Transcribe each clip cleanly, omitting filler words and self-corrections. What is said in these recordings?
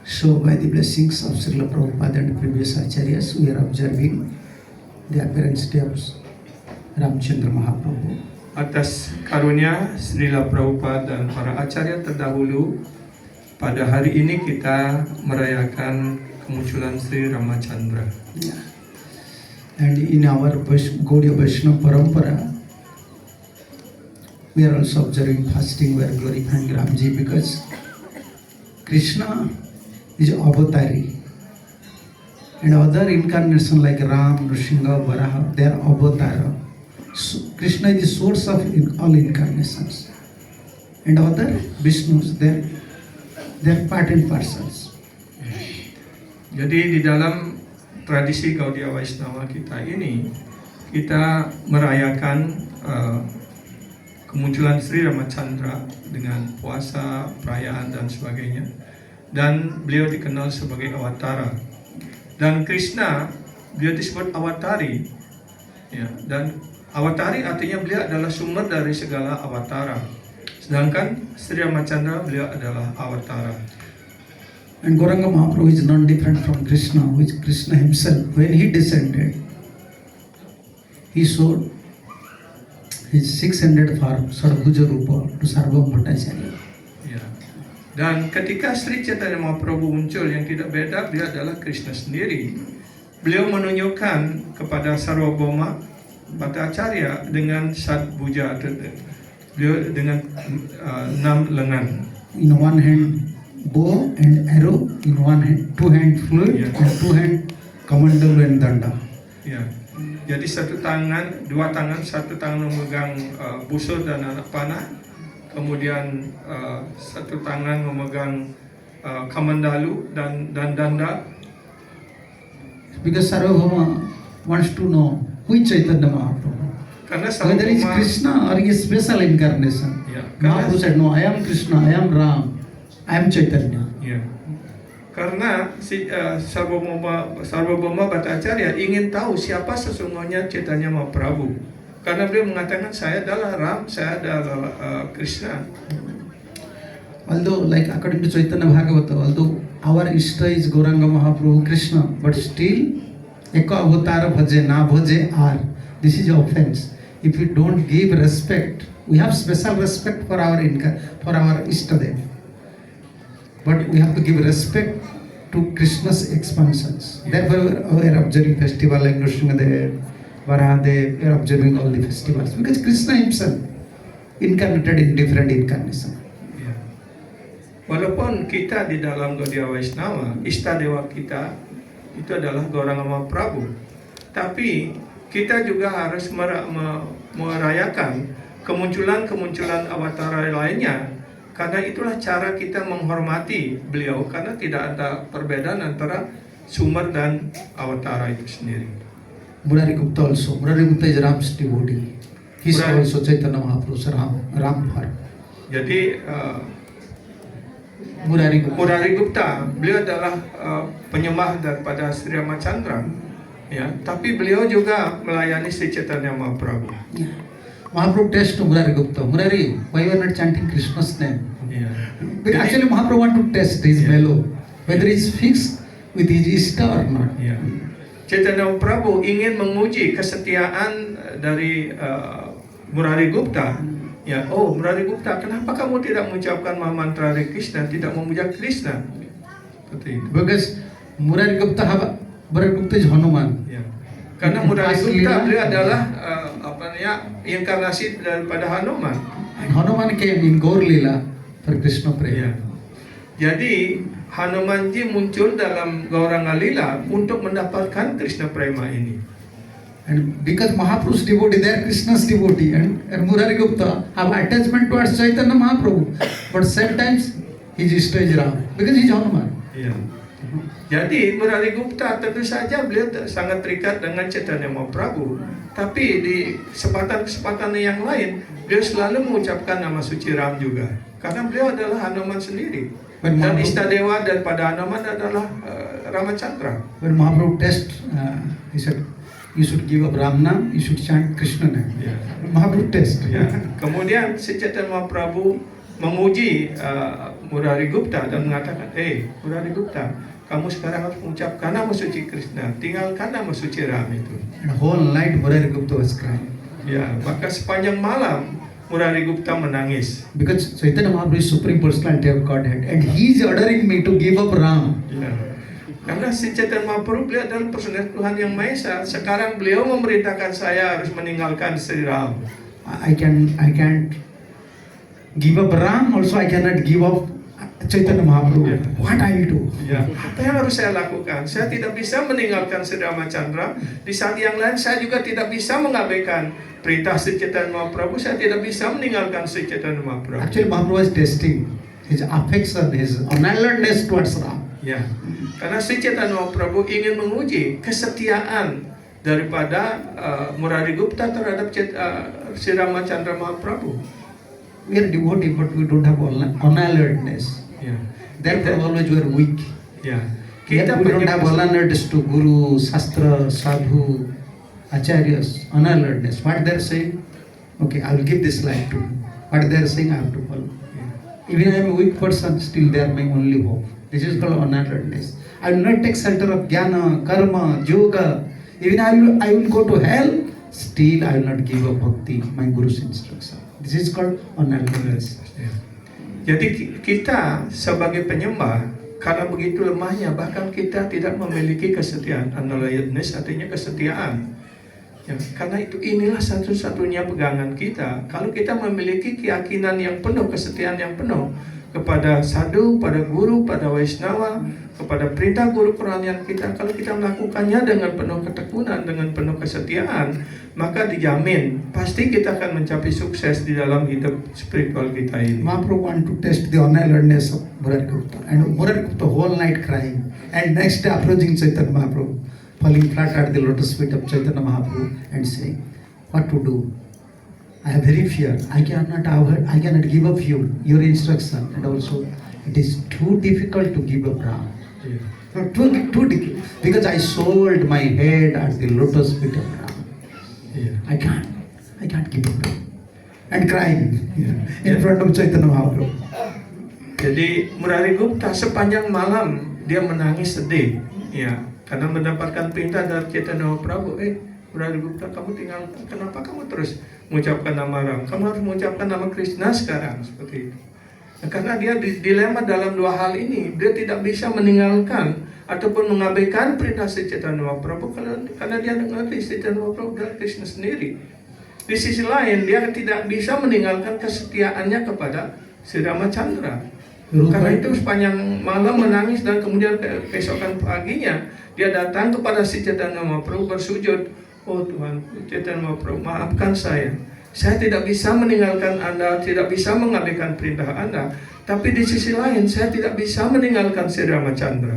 So by the blessings of Srila Prabhupada and previous acharyas, we are observing the appearance day of Ramchandra Mahaprabhu. Atas karunia Srila Prabhupada dan para acarya terdahulu, pada hari ini kita merayakan kemunculan Sri Ramachandra. Yeah. And in our Gaudiya Vaishnava Parampara, we are also observing fasting, we are glorifying Ramji because Krishna is avatari. And other incarnation like Ram, Nrsimha, Varaha, they are avatara. So Krishna is the source of all incarnations. And other Vishnus, they are part and parcels. Jadi di dalam tradisi Gaudiya Vaishnava kita ini, kita merayakan kemunculan Sri Ramachandra dengan puasa, perayaan dan sebagainya. Dan beliau dikenal sebagai Awatara. Dan Krishna, beliau disebut Awatari. Ya, dan Awatari artinya beliau adalah sumber dari segala Awatara. Sedangkan Sri Ramachandra beliau adalah Awatara. And Gauranga Mahaprabhu is not different from Krishna, which Krishna himself, when he descended, he showed his 600 form, Sarabhuja Rupa, to Sarvam Bhattacharya. Ya. Dan ketika Sri Chaitanya Mahaprabhu muncul, yang tidak beda, beliau adalah Krishna sendiri. Beliau menunjukkan kepada Sarvabhauma Bhattacharya dengan Sadbhuja, beliau dengan 6 lengan. In one hand bow and arrow, in one hand, two hand fluid, Yeah. and two hand kamandalu and danda. Ya. Jadi dua tangan, satu tangan memegang busur dan anak panah, kemudian satu tangan memegang kamandalu dan danda. Because Sarvabhauma wants to know which Chaitanya Mahaprabhu. Karena Whether it's Sarvabhauma, Krishna or a special incarnation. Ya, Mahaprabhu said, no, I am Krishna, I am Ram, I am Chaitanya. ya. Karena si Sarvabhauma Bhattacharya ingin tahu siapa sesungguhnya Chaitanya Mahaprabhu. Karena beliau mengatakan saya adalah Ram, saya adalah Krishna. Although, like according to Chaitanya Bhagavata, although our Ishta is Gauranga Mahaprabhu Krishna, but still, Eka Avatara Bhaje, Na Bhaje, Ar. This is offense. If we don't give respect, we have special respect for our Ishtadev. But we have to give respect to Krishna's expansions. Therefore, we are observing festival like Nrsimhadev, Varahadev, we are observing all the festivals. Because Krishna himself incarnated in different incarnations. Ya. Walaupun kita di dalam Gaudiya Vaishnava, Istadewa kita itu adalah Gauranga Mahaprabhu, tapi kita juga harus merayakan kemunculan Awatara lainnya. Karena itulah cara kita menghormati beliau, karena tidak ada perbedaan antara sumber dan Awatara itu sendiri. Murari Gupta also. Murari Gupta is Ram's devotee. He is Murari- also Chaitanya Mahaprabhu's Ram Bhar. Jadi Murari Gupta. Murari Gupta, beliau adalah penyembah daripada Sri Ramachandra, ya. Tapi beliau juga melayani Sri Chaitanya Mahaprabhu. Yeah. Mahaprabhu test to Murari Gupta. Murari, why you are not chanting Krishna's name? Ya. But actually Mahaprabhu want to test his Yeah. mellow, whether it's fixed with his Ishta or not. Ya. Chaitanya Mahaprabhu ingin menguji kesetiaan dari Murari Gupta. Ya, oh Murari Gupta, kenapa kamu tidak mengucapkan mantra Hare Krishna, tidak memuja Krishna? Seperti itu. Because Murari Gupta is Hanuman. Ya. Karena Murari Gupta beliau adalah inkarnasi daripada Hanuman. And Hanuman came in Gaur Lila for Krishna Ya. prayer. Jadi Hanumanji muncul dalam Gauranga Lila untuk mendapatkan Krishna Prema ini. And because Mahaprabhu's devotee, they are Krishna's devotee, and Murari Gupta have attachment towards Chaitanya Mahaprabhu, but sometimes his Ishta is Ram, because he is Hanuman. Ya. Jadi Murari Gupta tentu saja beliau sangat terikat dengan Chaitanya Mahaprabhu, tapi di kesempatan yang lain beliau selalu mengucapkan nama suci Ram juga, karena beliau adalah Hanuman sendiri. When Dan Mahaprabhu, Istadewa daripada Hanuman adalah Ramachandra. when Mahaprabhu test, he said, you should give up Ram Nam, you should chant Krishna name. Ya. Mahaprabhu test. Ya. Kemudian si Chaitanya Mahaprabhu menguji Murari Gupta dan mengatakan, Murari Gupta, kamu sekarang harus mengucapkan nama suci Krishna, tinggalkan nama suci Ram itu. And whole night Murari Gupta was crying. Ya, maka sepanjang malam Murari Gupta menangis. Because Chaitanya Mahaprabhu is Supreme Personality of Godhead and he is ordering me to give up Ram. Ya. Karena si Chaitanya Mahaprabhu beliau adalah personel Tuhan yang Maha Esa. Sekarang beliau memerintahkan saya harus meninggalkan Sri Ram. I can't give up Ram, also I cannot give up Chaitanya Mahaprabhu. Yeah. What I will do? Ya, apa yang harus saya lakukan? Saya tidak bisa meninggalkan Sri Ramachandra. Di saat yang lain saya juga tidak bisa mengabaikan perintah Sri Chaitanya Mahaprabhu. Saya tidak bisa meninggalkan Sri Chaitanya Mahaprabhu. Actually, Mahaprabhu was testing his affection, his unalertness towards Ram. Ya, karena Sri Chaitanya Mahaprabhu ingin menguji kesetiaan daripada Murari Gupta terhadap Sri Ramachandra Mahaprabhu. We are devotee, but we don't have unalertness. Ya, Therefore, always we are weak. ya. Kita we don't have unalertness to Guru, Shastra, Sadhu, Acharyas, unalertness. What they are saying, okay, I will give this life to you. What they are saying, I have to follow. Even I am a weak person, still they are my only hope. This is called unalertness. I will not take shelter of jnana, karma, yoga. Even I will go to hell, still I will not give up bhakti, my Guru's instruction. This is called unalertness. Jadi kita sebagai penyembah, karena begitu lemahnya, bahkan kita tidak memiliki kesetiaan. Unalertness artinya kesetiaan. Ya, karena itu inilah satu-satunya pegangan kita. Kalau kita memiliki keyakinan yang penuh, kesetiaan yang penuh kepada sadhu, pada guru, pada Vaishnava, kepada perintah guru kerohanian kita, kalau kita melakukannya dengan penuh ketekunan, dengan penuh kesetiaan, maka dijamin pasti kita akan mencapai sukses di dalam hidup spiritual kita ini. Mahaprabhu want to test the unalertness of Murari Gupta, and Murari Gupta whole night crying, and next day approaching Chaitanya Mahaprabhu, falling flat at the lotus feet of Chaitanya Mahaprabhu and saying, what to do? I have very fear. I cannot give up your instruction, and also it is too difficult to give up Ram. Yeah. Too difficult, because I sold my head at the lotus feet of Ram. Yeah. I can't give up Ram. And crying in front of Chaitanya Mahaprabhu. Jadi Murari Gupta sepanjang malam dia menangis sedih, ya, karena mendapatkan perintah dari Chaitanya Mahaprabhu. Murari Gupta, kamu tinggal, kenapa kamu terus mengucapkan nama Ram? Kamu harus mengucapkan nama Krishna sekarang, seperti itu. Nah, karena dia dilema dalam dua hal ini, dia tidak bisa meninggalkan ataupun mengabaikan perintah Sri Chaitanya Mahaprabhu karena dia mengerti Sri Chaitanya Mahaprabhu adalah Krishna sendiri. Di sisi lain, dia tidak bisa meninggalkan kesetiaannya kepada Sri Ramachandra. Karena itu sepanjang malam menangis dan kemudian keesokan paginya dia datang kepada Sri Chaitanya Mahaprabhu bersujud. Oh Tuhan, Chaitanya Mahaprabhu, maafkan saya. Saya tidak bisa meninggalkan Anda, tidak bisa mengabaikan perintah Anda. Tapi di sisi lain, saya tidak bisa meninggalkan Sri Ramachandra.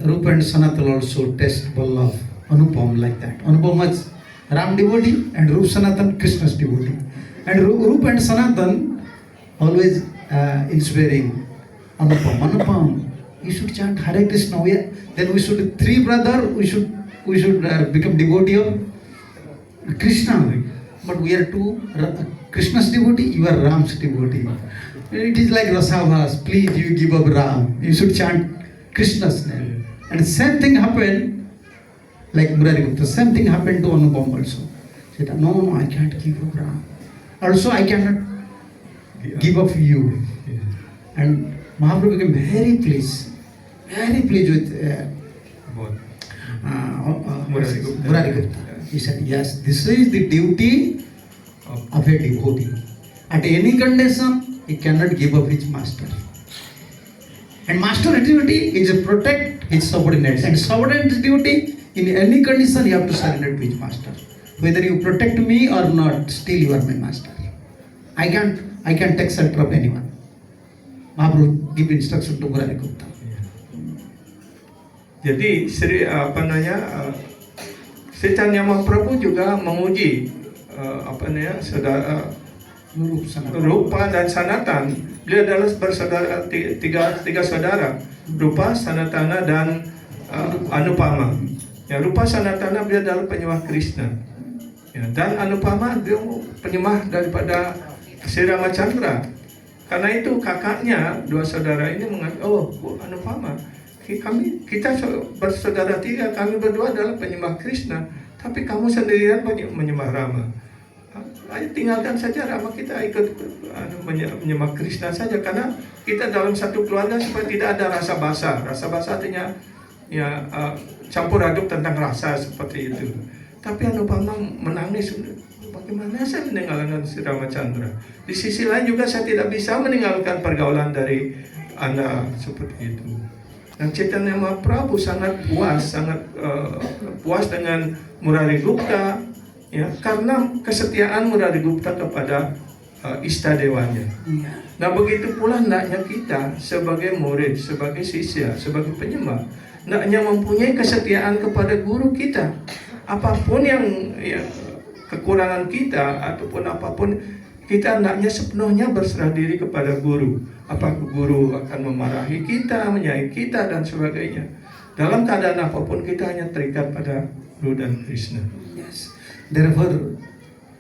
Rupa and Sanatan also test Vallabh, Anupam like that. Anupam was Ram devotee and Rupa Sanatan Krishna's devotee. And Rupa and Sanatan always inspiring Anupam. You should chant Hare Krishna. Then we should three brother. We should become devotee of Krishna. But we are two Krishna's devotee. You are Ram's devotee. It is like Rasavas. Please, you give up Ram. You should chant Krishna's name. And same thing happened. Like Murari Gupta, same thing happened to Anupam also. He said, no, I can't give up Ram. Also, I cannot give up you. And Mahaprabhu became very pleased with Murari Gupta. He said, yes, this is the duty of a devotee. At any condition, he cannot give up his master. And master duty is to protect his subordinates. And subordinate duty, in any condition, you have to surrender to his master. Whether you protect me or not, still you are my master. I can't take shelter of anyone. Mahaprabhu give instruction to Murari Gupta. Jadi Sri Chaitanya Mahaprabhu juga menguji saudara Rupa dan Sanatan. Beliau adalah bersaudara tiga saudara, Rupa, Sanatana dan Anupama. Ya, Rupa Sanatana beliau adalah penyembah Krishna. Ya, dan Anupama beliau penyembah daripada Sri Ramachandra. Karena itu kakaknya, dua saudara ini mengatakan, oh Bu Anupama, kita bersaudara tiga, kami berdua adalah penyembah Krishna, tapi kamu sendirian menyembah Rama. Ayo tinggalkan saja Rama, kita ikut menyembah Krishna saja, karena kita dalam satu keluarga supaya tidak ada rasa basa. Rasa basa artinya ya campur aduk tentang rasa seperti itu. Tapi Anupama menangis, bagaimana saya meninggalkan Sri Ramachandra? Di sisi lain juga saya tidak bisa meninggalkan pergaulan dari Anda seperti itu. Dan Chaitanya Mahaprabhu sangat puas dengan Murari Gupta, ya, karena kesetiaan Murari Gupta kepada istadewanya. Nah begitu pula hendaknya kita sebagai murid, sebagai sisya, sebagai penyembah, hendaknya mempunyai kesetiaan kepada guru kita. Apapun yang kekurangan kita ataupun apapun, kita hendaknya sepenuhnya berserah diri kepada guru. Apakah guru akan memarahi kita, menyayangi kita dan sebagainya. Dalam keadaan apapun kita hanya terikat pada Guru dan Krishna. Yes. Therefore,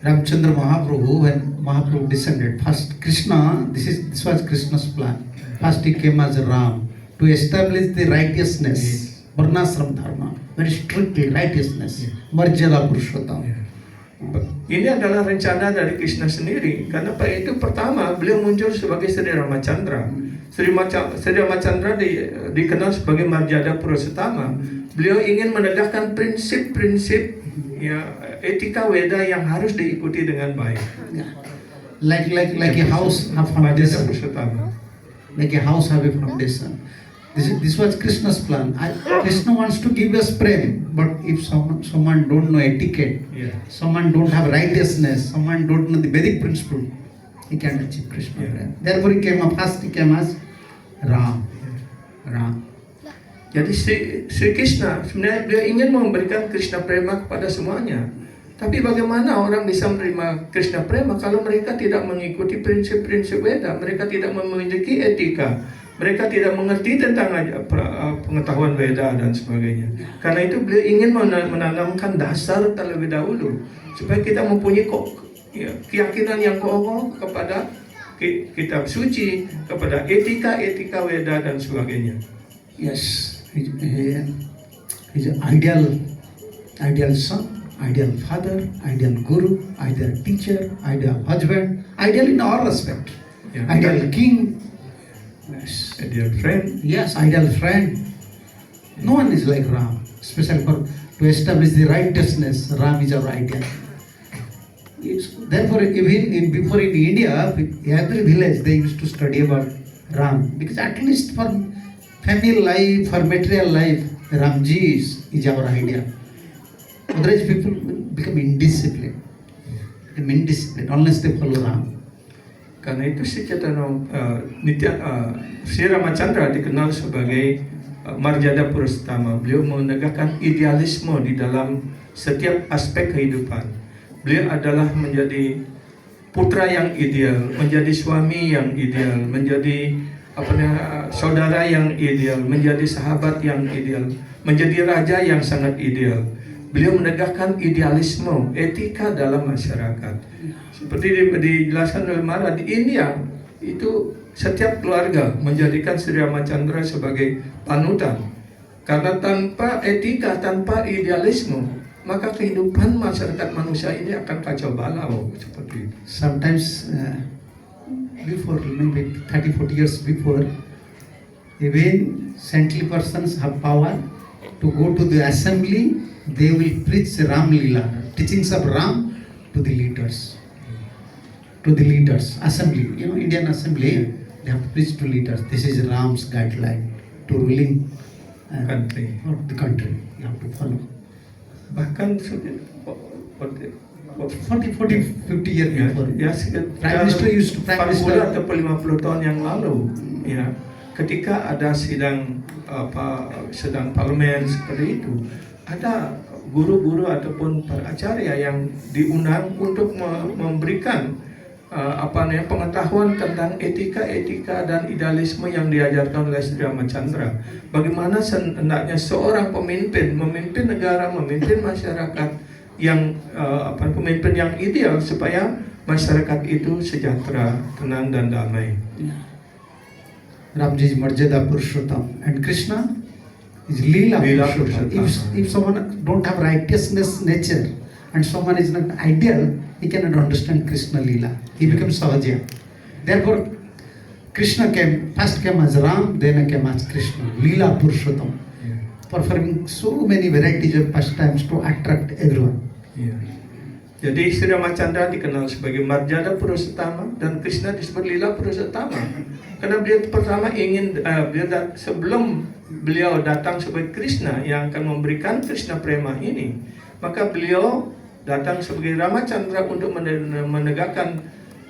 Ramchandra Mahaprabhu, when Mahaprabhu descended, first Krishna, this was Krishna's plan. First he came as Ram to establish the righteousness, Varnashram Dharma, very strictly righteousness, Marjada Purushottam. Ini adalah rencana dari Krishna sendiri. Karena pada itu pertama beliau muncul sebagai Sri Ramachandra. Sri Ramachandra dikenal sebagai Marjada Purushotama. Beliau ingin menegakkan prinsip-prinsip etika Weda yang harus diikuti dengan baik. Like a house have foundation. Like a house have a foundation. This was Krishna's plan. Krishna wants to give us prem, but if someone don't know etiquette, someone don't have righteousness, someone don't know the Vedic principle, he can't achieve Krishna prem. Therefore he came as Ram. Jadi Sri Krishna sebenarnya beliau ingin memberikan Krishna prema kepada semuanya. Tapi bagaimana orang bisa menerima Krishna prema kalau mereka tidak mengikuti prinsip-prinsip Weda, mereka tidak memiliki etika, mereka tidak mengerti tentang pengetahuan Weda dan sebagainya. Karena itu beliau ingin menanamkan dasar terlebih dahulu supaya kita mempunyai keyakinan yang kokoh kepada kitab suci, kepada etika Weda dan sebagainya. Yes, he's an ideal son, ideal father, ideal guru, ideal teacher, ideal husband, ideal in all respect, ideal king. Yes. Ideal friend. Yes, ideal friend. No one is like Ram, especially to establish the righteousness. Ram is our ideal. Therefore, even before in India, every village they used to study about Ram, because at least for family life, for material life, Ramji is our ideal. Otherwise, people become indisciplined unless they follow Ram. Karena itu Sri Ramachandra dikenal sebagai Marjada Purushotama. Beliau menegakkan idealisme di dalam setiap aspek kehidupan. Beliau adalah menjadi putra yang ideal, menjadi suami yang ideal, menjadi saudara yang ideal, menjadi sahabat yang ideal, menjadi raja yang sangat ideal. Beliau menegakkan idealisme, etika dalam masyarakat. Seperti dijelaskan oleh Maharaj, di India itu setiap keluarga menjadikan Sri Ramachandra sebagai panutan. Karena tanpa etika, tanpa idealisme, maka kehidupan masyarakat manusia ini akan kacau balau seperti itu. Sometimes before, maybe 30-40 years before, even saintly persons have power to go to the assembly. They will preach Ram Lila, teachings of Ram to the leaders. Assembly, Indian assembly, they have to preach to leaders. This is Ram's guideline to ruling the country. You have to follow. Bahkan 40-50 years before. Prime Minister used to 40 atau 50 tahun yang lalu, ketika ada sedang parlemen seperti itu, ada guru-guru ataupun para acarya yang diundang untuk memberikan pengetahuan tentang etika dan idealisme yang diajarkan oleh Sri Ramachandra. Bagaimana hendaknya seorang pemimpin negara, memimpin masyarakat yang pemimpin yang ideal supaya masyarakat itu sejahtera, tenang dan damai. Ramji is Marjada Purushottam and Krishna is Leela Leela Purushottam. Purushottam. If someone don't have righteousness nature and someone is not ideal, he cannot understand Krishna Leela. He becomes Sahajya. Therefore, Krishna first came as Ram, then came as Krishna. Leela Purushottam. Performing so many varieties of pastimes to attract everyone. Ya. Jadi Sri Ramachandra dikenal sebagai Marjada Purushottama dan Krishna disebut Lila Purushottama. Karena beliau pertama ingin sebelum beliau datang sebagai Krishna yang akan memberikan Krishna Prema ini, maka beliau datang sebagai Ramachandra untuk menegakkan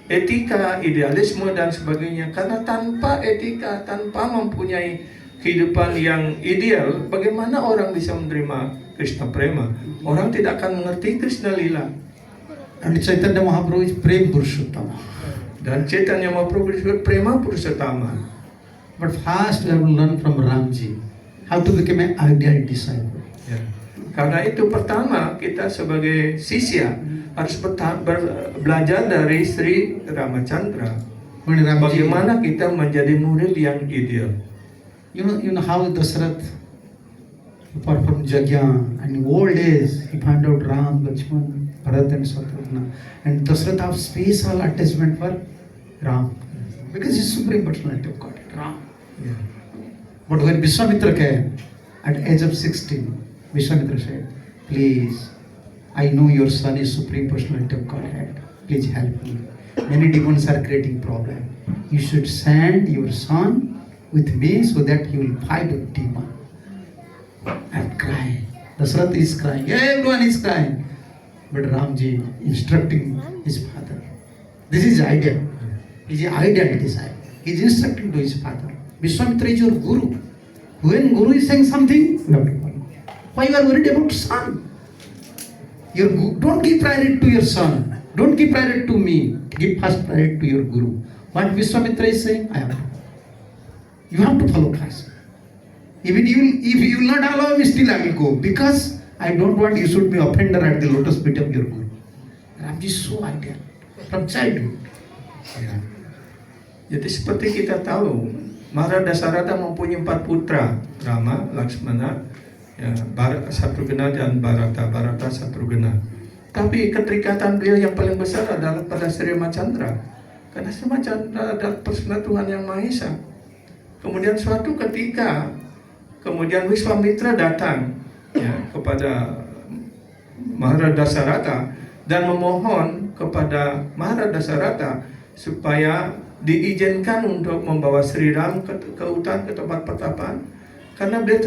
etika, idealisme dan sebagainya. Karena tanpa etika, tanpa mempunyai kehidupan yang ideal, bagaimana orang bisa menerima Krishna Prema? Orang tidak akan mengerti Krishna Lila. And Chaitanya Mahaprabhu is Prem Purushottama. Dan Chaitanya Mahaprabhu disebut Prema Purushottama. But first we have to learn from Ramji how to become an ideal disciple. Ya. Karena itu pertama kita sebagai sisya harus belajar dari Sri Ramachandra. When Ramji, Bagaimana kita menjadi murid yang ideal. you know how Dasarath performed Yajna, and in old days he found out Ram, Lakshman, Bharat and Shatrugna, and Dasarath have special attachment for Ram because he's supreme personality of God, Ram. Ya. But when Vishwamitra came at age of 16, Vishwamitra said, "Please, I know your son is supreme personality of Godhead. Please help me. Many demons are creating problem. You should send your son with me so that he will fight with demon." And crying. Dasarath is crying. Everyone is crying. But Ramji instructing his father. This is ideal. He is ideal disciple. He is instructing to his father. Vishwamitra is your guru. When guru is saying something, you have to follow. Why you are worried about son? Don't give priority to your son. Don't give priority to me. Give first priority to your guru. What Vishwamitra is saying, I have to. You have to follow first. Even if you will not allow me, still I will go. Because I don't want you should be offender at the lotus feet of your guru. Ramji is so ideal. From childhood. Ya. Jadi seperti kita tahu, Maharada Dasarata mempunyai 4 putra, Rama, Lakshmana, ya, Shatrugna dan Bharata Shatrugna. Tapi keterikatan beliau yang paling besar adalah pada Sri Ramachandra. Karena Sri Ramachandra adalah persona Tuhan yang Maha Esa. Kemudian suatu ketika, kemudian Vishwamitra datang ya, kepada Maharada Dasarata dan memohon kepada Maharada Dasarata supaya diizinkan untuk membawa Sri Ram ke hutan, ke tempat pertapaan, karena beliau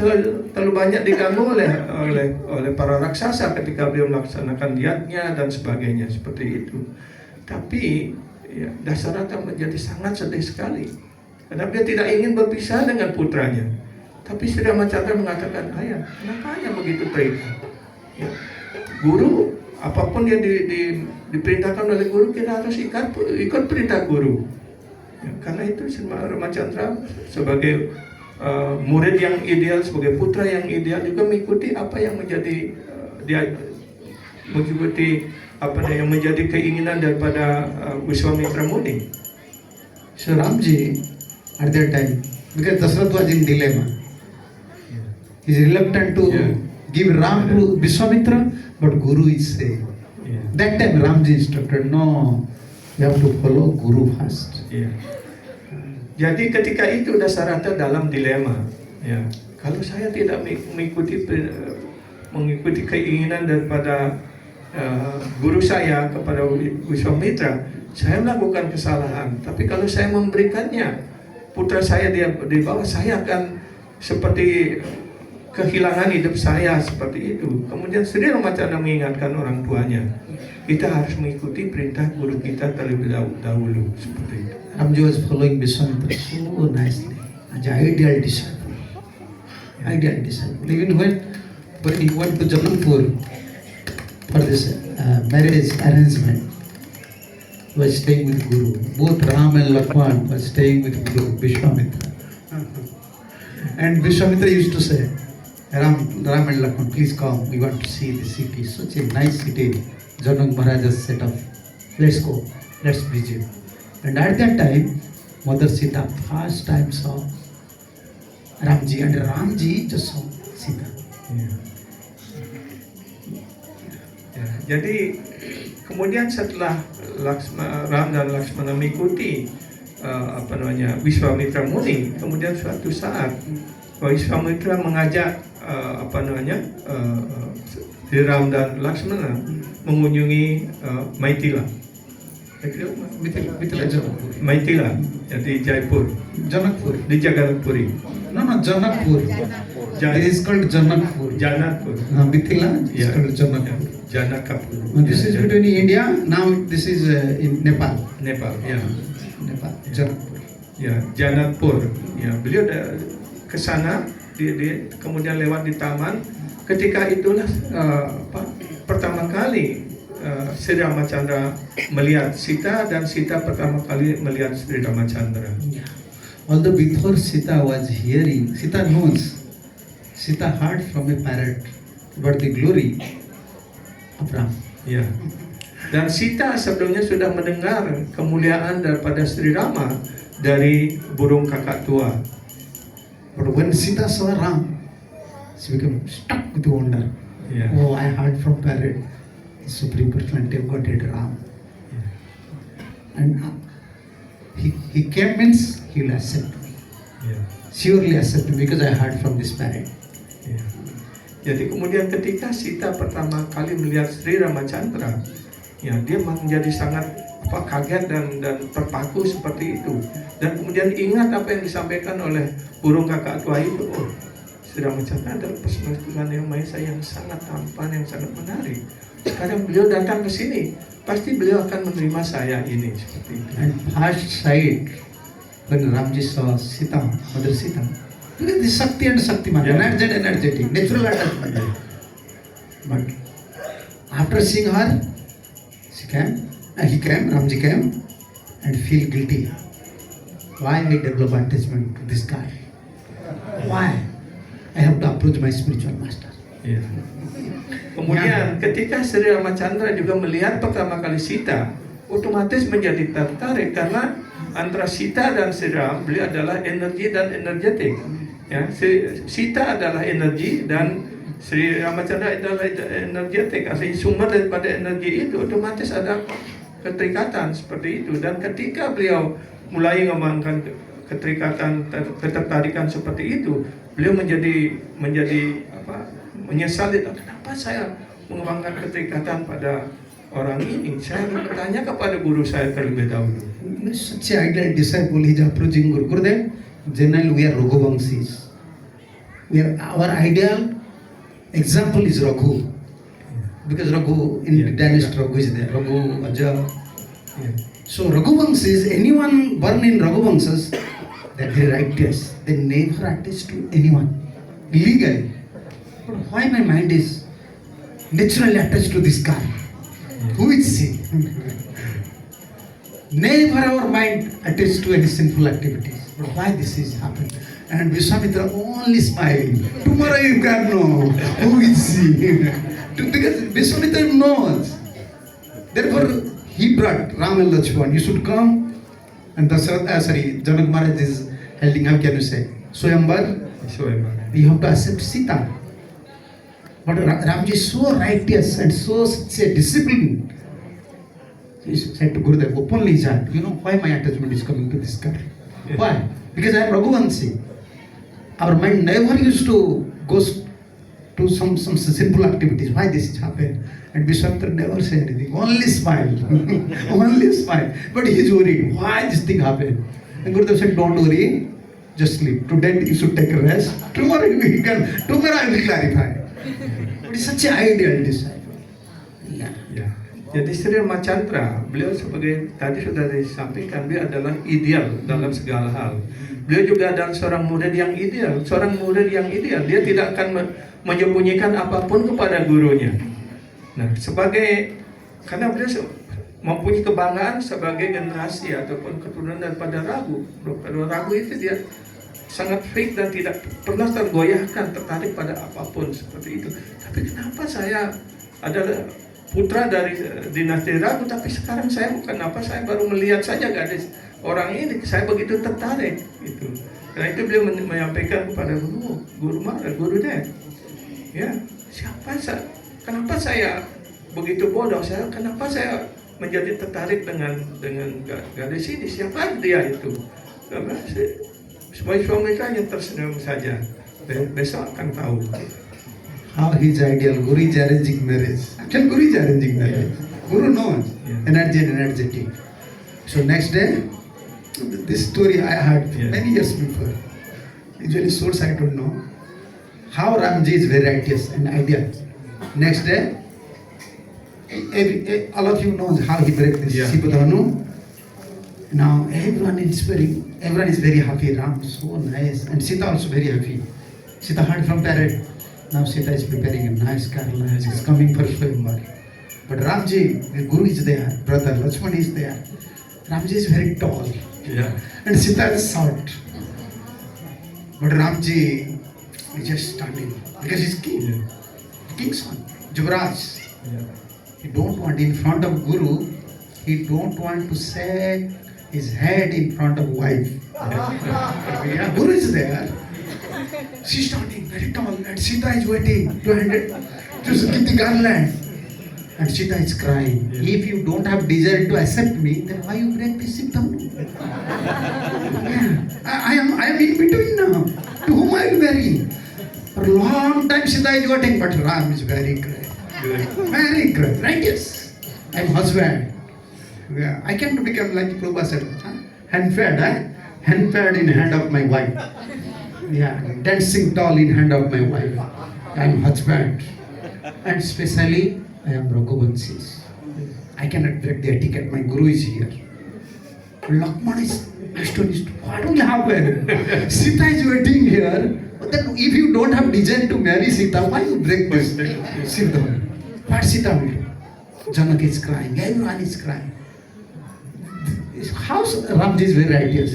terlalu banyak diganggu oleh para raksasa ketika beliau melaksanakan diatnya dan sebagainya seperti itu. Tapi ya, Dasarata menjadi sangat sedih sekali karena dia tidak ingin berpisah dengan putranya. Tapi Sri Ramachandra mengatakan, ayah, kenapa ayah begitu tega? Ya. Guru, apapun yang diperintahkan oleh guru, kita harus ikut perintah guru. Ya, karena itu Sri Ramachandra sebagai murid yang ideal, sebagai putra yang ideal juga mengikuti apa yang menjadi mengikuti apa yang menjadi keinginan daripada Vishwamitra Muni. So Ramji at that time, because Dasarath was in dilemma, he is reluctant to give Ram to Vishwamitra, but Guru is saying. That time Ramji instructed, no, you have to follow Guru first. Jadi ketika itu Dasarata dalam dilema. Ya, kalau saya tidak mengikuti keinginan daripada guru saya kepada Vishwamitra, saya melakukan kesalahan. Tapi kalau saya memberikannya, putra saya di bawah, saya akan seperti kehilangan hidup saya seperti itu. Kemudian Sri Ramachandra mengingatkan orang tuanya, kita harus mengikuti perintah guru kita terlebih dahulu seperti itu. Ramji was following Vishwamitra so nicely as an ideal disciple. Ideal disciple. Even when he went to Jabalpur for this marriage arrangement, he was staying with Guru. Both Ram and Lakshman were staying with Guru Vishwamitra. And Vishwamitra used to say, Ram and Lakshman, please come. We want to see the city. Such a nice city. Janak Maharaj's set up let's go, let's visit. And at that time, Mother Sita first time saw Ramji, and Ramji just saw Sita. Ya. Ya, jadi kemudian setelah Ram dan Laksmana mengikuti Wiswamitra Muni, kemudian suatu saat Wiswamitra mengajak Sri Ram dan Laksmana mengunjungi Maitila. Maitila, ya, di Jaipur, Janakpur. di Jagannathpuri. No, Janakpur. It is called Janakpur. Janakpur. Mithila is Yeah. called Janakpur. Janakapur. This is between India, now this is in Nepal. Nepal, ya. Nepal, Janakpur. Ya, Janakpur. Ya, beliau ke sana, kemudian lewat di taman. Ketika itulah pertama kali Sri Ramachandra melihat Sita, dan Sita pertama kali melihat Sri Ramachandra. Although before Sita was hearing, Sita knows, Sita heard from a parrot about the glory of Ram. Ya. Dan Sita sebelumnya sudah mendengar kemuliaan daripada Sri Rama dari burung kakak tua. But when Sita saw Ram, she became stuck with wonder. Ya. Oh, I heard from parrot, the Supreme Personality of Godhead Ram. And he came means he will accept me. Ya. Surely accept me because I heard from this parrot. Ya. Jadi kemudian ketika Sita pertama kali melihat Sri Ramachandra, ya, dia menjadi sangat kaget dan terpaku seperti itu. Dan kemudian ingat apa yang disampaikan oleh burung kakak tua itu. Oh, Sri Ramachandra adalah personal Tuhan Yang Maha Esa yang sangat tampan, yang sangat menarik. Sekarang beliau datang ke sini, pasti beliau akan menerima saya ini, seperti itu. And first sight, when Ramji saw Sita, Mother Sita, look at the Shakti and Shaktiman, Yeah. energetic, natural attachment. But after seeing her, he came, Ramji came, and feel guilty. Why I develop attachment to this guy? Why? I have to approach my spiritual master. Ya. Kemudian ketika Sri Ramachandra juga melihat pertama kali Sita, otomatis menjadi tertarik karena antara Sita dan Sri Ram, beliau adalah energi dan energetik. Ya, Sita adalah energi dan Sri Ramachandra adalah energetik. Artinya sumber daripada energi itu otomatis ada keterikatan seperti itu. Dan ketika beliau mulai mengembangkan ketertarikan seperti itu, beliau menjadi menyesali, kenapa saya mengembangkan keterikatan pada orang ini. Saya bertanya kepada guru saya terlebih dahulu. Such an ideal disciple is approaching Guru. Gurudev, generally we are Raghuvamsis. Our ideal example is Raghu. Because Raghu, in the dynasty Raghu is there. Raghu, Aja. Ya. So Raghuvamsis, anyone born in Raghuvamsas, they are very righteous. They never attach to anyone. Illegally. But why my mind is naturally attached to this guy? Who is he? Never our mind attached to any sinful activities. But why this is happening? And Vishwamitra only smiling. Tomorrow you can know who is he. Because Vishwamitra knows. Therefore he brought Ram and Lakshman. You should come. And Janak Maharaj is holding, how can you say? Swayamvar, you have to accept Sita. But Ramji is so righteous and so such a discipline. He said to Gurudev, openly his heart, you know why my attachment is coming to this guy? Yeah. Why? Because I am Raghuvanshi. Our mind never used to go to some simple activities. Why this is happened? And Vishwamitra never said anything. Only smile. Only smile. But he is worried. Why this thing happened? And Gurudev said, don't worry. Just sleep. Today you should take a rest. Tomorrow I will clarify. But it's such an ideal disciple. Yeah. Ya. Jadi Sri Ramachandra, beliau sebagai tadi sudah disampaikan, beliau adalah ideal dalam segala hal. Beliau juga adalah seorang murid yang ideal. Seorang murid yang ideal, dia tidak akan menyembunyikan apapun kepada gurunya. Nah, karena beliau mempunyai kebanggaan sebagai generasi ataupun keturunan daripada Raghu. Raghu itu dia sangat fake dan tidak pernah tergoyahkan, tertarik pada apapun seperti itu. Tapi kenapa saya adalah putra dari dinasti Ragu, tapi sekarang saya kenapa saya baru melihat saja gadis orang ini, saya begitu tertarik gitu. Karena itu beliau menyampaikan kepada gurunya, ya siapa saya, kenapa saya begitu bodoh, kenapa saya menjadi tertarik dengan gadis ini, siapa dia itu? Karena suami yang tersenyum saja, besok akan tahu. How his ideal Guru is arranging marriage. Actually, Guru is arranging marriage. Guru knows energy and energetic. So next day, this story I heard many years before. Usually source I don't know. How Ramji is very righteous and ideal. Next day, all of you know how he break this Sibadhanu. Now everyone is very happy. Ram so nice, and Sita also very happy. Sita heard from parrot. Now Sita is preparing a nice garland. She's coming for Swayamvar. But Ramji, the Guru is there, brother Lakshman is there. Ramji is very tall, and Sita is short. But Ramji is just standing because he's king, king's son, Juvraj. He don't want in front of Guru. He don't want to set his head in front of wife. Guru is there. She's standing very tall, and Sita is waiting to give the garland. And Sita is crying. If you don't have desire to accept me, then why you break this symptom? I am in between now. To whom I will marry? For a long time Sita is waiting, but Ram is very great. Very great, righteous. I am husband. I can't become like Prabhupada said, hand-fed, hand-fed in hand of my wife. Dancing tall in hand of my wife. I am husband. And especially, I am Raghuvanshi. I cannot break the etiquette. My Guru is here. Lakshman is astonished. What will happen? Sita is waiting here. But then if you don't have desire to marry Sita, why you break this? Sita. What Sita will do? Janak is crying. Everyone is crying. How Ramji is very righteous.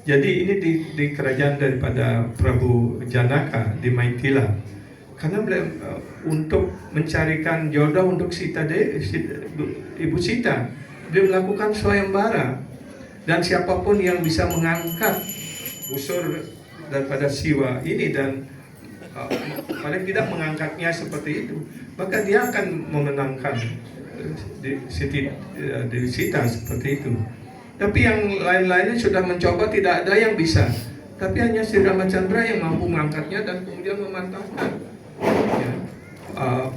Jadi ini di kerajaan daripada Prabu Janaka di Maitila. Karena beliau untuk mencarikan jodoh untuk Ibu Sita, beliau melakukan swayambara, dan siapapun yang bisa mengangkat busur daripada Siwa ini dan paling tidak mengangkatnya seperti itu, maka dia akan memenangkan Dewi Sita seperti itu. Tapi yang lain-lainnya sudah mencoba, tidak ada yang bisa. Tapi hanya Sri Ramachandra yang mampu mengangkatnya dan kemudian memantapkan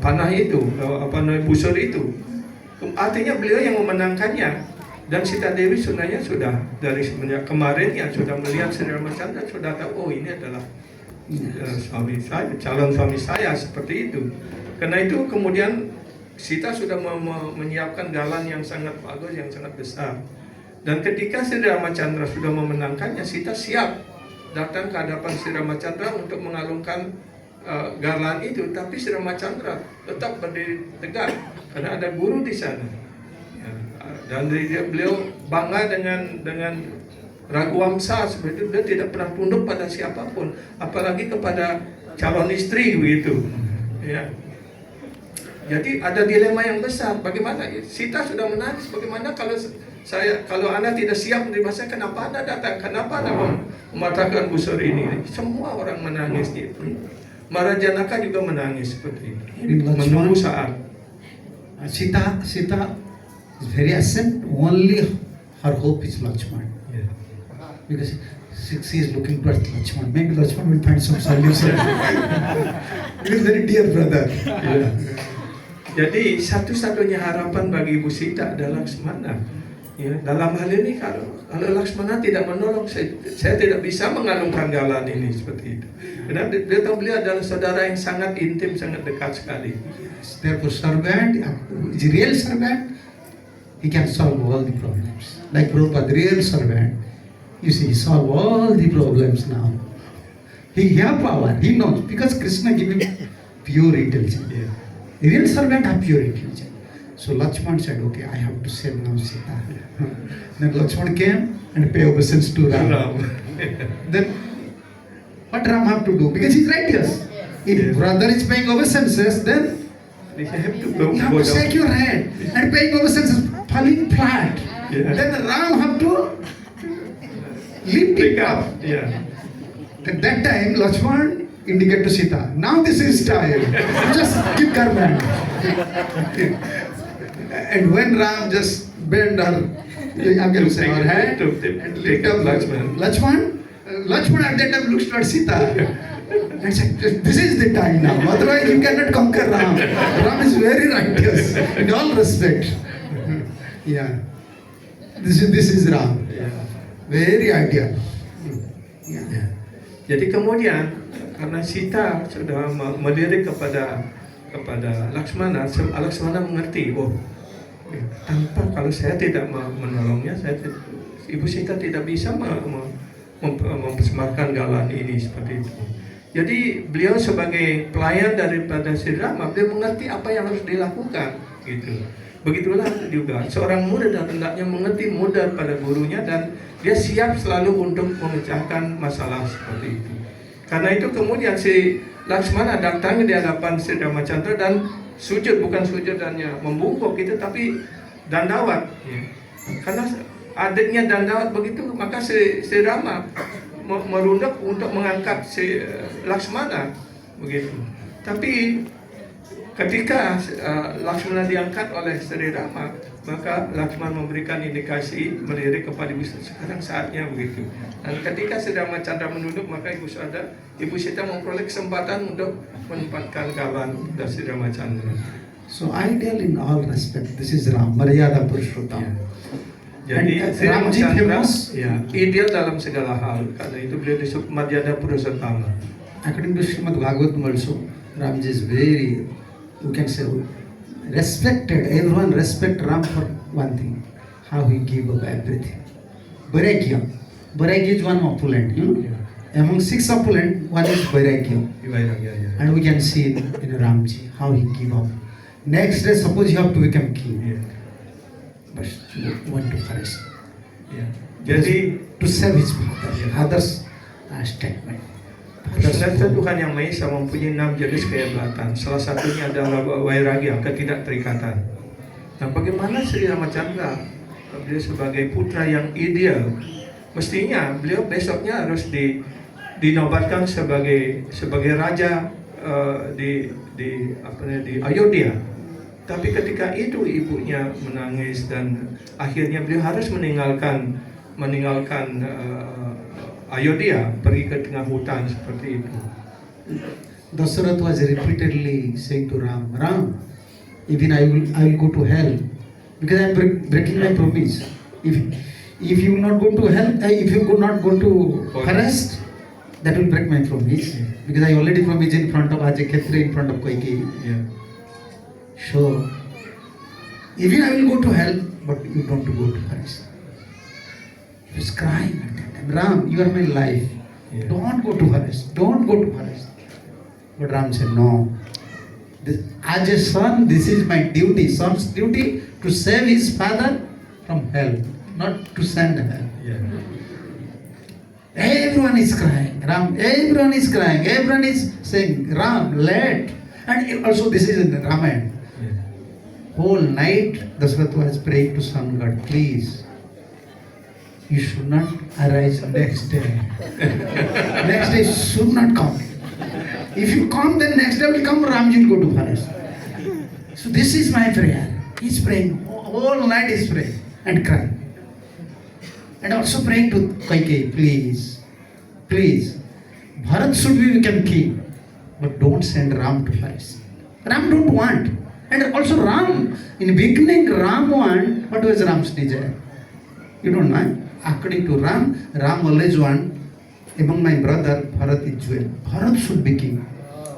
panah itu, busur itu. Artinya beliau yang memenangkannya. Dan Sita Dewi sebenarnya sudah dari semenjak kemarin yang sudah melihat Sri Ramachandra sudah tahu, oh ini adalah suami saya, calon suami saya, seperti itu. Karena itu kemudian Sita sudah menyiapkan galan yang sangat bagus, yang sangat besar. Dan ketika Sri Ramachandra sudah memenangkannya, Sita siap datang ke hadapan Sri Ramachandra untuk mengalungkan galan itu. Tapi Sri Ramachandra tetap berdiri tegak karena ada Guru di sana. Dan beliau bangga dengan Raghuwamsa, seperti itu. Dia tidak pernah tunduk pada siapapun, apalagi kepada calon istri begitu. Jadi ada dilema yang besar. Bagaimana? Sita sudah menangis. Bagaimana kalau Anda tidak siap menerima saya, kenapa Anda datang? Kenapa Anda mematahkan busur ini? Semua orang menangis gitu. Maharaja juga menangis seperti itu. Menunggu saat. Sita is very absent. Only her hope is Lakshman. Because she is looking towards Lakshman. Maybe Lakshman will find some solution. He is very dear brother. Jadi satu-satunya harapan bagi Ibu Sita adalah Lakshmana. Dalam hal ini kalau Lakshmana tidak menolong, saya tidak bisa mengalungkan galan ini seperti itu. Karena beliau adalah saudara yang sangat intim, sangat dekat sekali. Therefore, servant, is real servant, he can solve all the problems. Like Prabhupada, real servant, you see, he solve all the problems now. He have power, he knows, because Krishna gave him pure intelligence. The real servant have pure intelligence. So Lakshman said, okay, I have to save now Sita. Then Lakshman came and paid obeisance to Ram. Then what Ram have to do? Because he's righteous. If brother is paying obeisances, then They have to go, You have go to shake down. your head and paying obeisance falling flat. Yeah. Then Ram have to lift Pick it up. up. Yeah. At that time, Lakshman indicate to Sita. Now this is time. Just give command. And when Ram just bend her, I'm going to say her hand and lift up Lakshman. Lakshman at that time looks towards Sita. And said, this is the time now. Otherwise you cannot conquer Ram. Ram is very righteous in all respect. Yeah. This is Ram. Yeah. Very ideal. Yeah. Ya. Jadi kemudian karena Sita sudah melirik kepada Lakshmana, Lakshmana mengerti, oh tanpa kalau saya tidak menolongnya, Ibu Sita tidak bisa mempersembahkan galan ini seperti itu. Jadi beliau sebagai pelayan daripada Sri Rama, beliau mengerti apa yang harus dilakukan, gitu. Begitulah juga seorang murid dan hendaknya mengerti mudah pada gurunya dan dia siap selalu untuk memecahkan masalah seperti itu. Karena itu kemudian si Lakshmana datang di hadapan Sri Ramacandra dan sujud, bukan sujud hanya membungkuk gitu, tapi dandawat. Ya. Karena adiknya dandawat begitu, maka si Rama merunduk untuk mengangkat si Lakshmana begitu. Tapi ketika Lakshmana diangkat oleh Sri Rama, maka Lakshmana memberikan indikasi melirik kepada Ibu Sita, sekarang saatnya begitu. Dan ketika Sri Ramacandra menunduk, maka Ibu Sita memperoleh kesempatan untuk menempatkan galan dari Sri Ramacandra. So ideal in all respect. This is Ram, Maryada Purushottam. Ya. Jadi And, Sri Ramji Ramacandra famous. ya, ideal dalam segala hal. Karena itu beliau disebut Maryada Purushottama. According to Srimad Bhagavatam also, Ramji is very, you can say, respected. Everyone respect Ram for one thing, how he give up everything. Vairagya. Vairagya is one opulent, you know. Among 6 opulent, one is Vairagya. Ya. And we can see in Ramji how he give up. Next day, suppose you have to become king, Ya. but you want to first Ya. Jadi to save his father. Yeah. Others statement. sebenarnya Tuhan Yang Maha Esa mempunyai 6 jenis kehebatan. Salah satunya adalah wairagya, ketidakterikatan. Nah, bagaimana Sri Ramacandra, beliau sebagai putra yang ideal, mestinya beliau besoknya harus dinobatkan sebagai raja di Ayodhya. Tapi ketika itu ibunya menangis dan akhirnya beliau harus meninggalkan Ayodhya, pergi ke tengah hutan seperti itu. Dasarath was repeatedly saying to Ram, Ram, even I will go to hell because I am breaking my promise. If you will not go to hell, if you could not go to forest, that will break my promise because I already promised in front of Ajay Khetre, in front of Kaikeyi. Ya. So, even I will go to hell, but you don't go to forest. He was crying at that time. Ram, you are my life. Yeah. Don't go to forest. Don't go to forest. But Ram said, no. As a son, this is my duty. Son's duty to save his father from hell, not to send hell. Ya. Everyone is crying. Ram, everyone is crying. Everyone is saying, Ram, let. And also this is in the Ramayana. Ya. Whole night Dasarath was praying to Sun God, please, you should not arise next day. Next day should not come. If you come, then next day will come, Ramji will go to forest. So this is my prayer. He's praying. Whole night he's praying and crying. And also praying to Kaikeyi, please, please, Bharat should become king, but don't send Ram to forest. Ram don't want. And also Ram, in the beginning Ram want, what was Ram's desire? You don't know. According to Ram always want, among my brother, Bharat is jewel. Bharat should be king.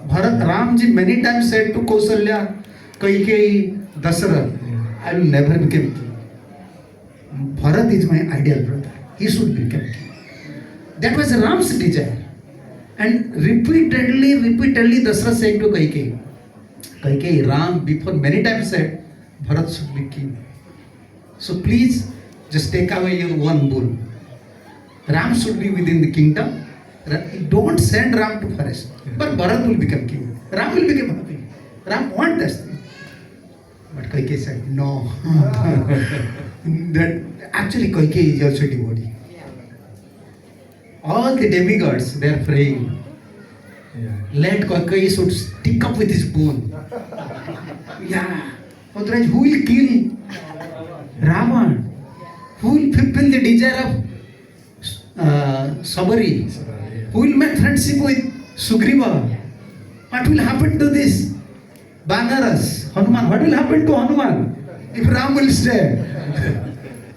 Ramji many times said to Kausalya, Kaikeyi, Dasarath, I will never become king. Bharat is my ideal brother. He should become king. That was Ram's desire. And repeatedly Dasarath saying to Kaikeyi, Ram before many times said, Bharat should be king. So please, just take away your one bull. Ram should be within the kingdom. Don't send Ram to forest. But Bharat will become king. Ram will become happy. Ram wants that thing. But Kaikeyi said, no. That actually Kaikeyi is also devotee. All the demigods, they are praying. Yeah. Let Kaikeyi should stick up with his bone. Yeah. Otherwise, who will kill Ravan? Who will fulfill the desire of Sabari? Who will make friendship with Sugriva? What will happen to this Banaras, Hanuman? What will happen to Hanuman if Ram will stay?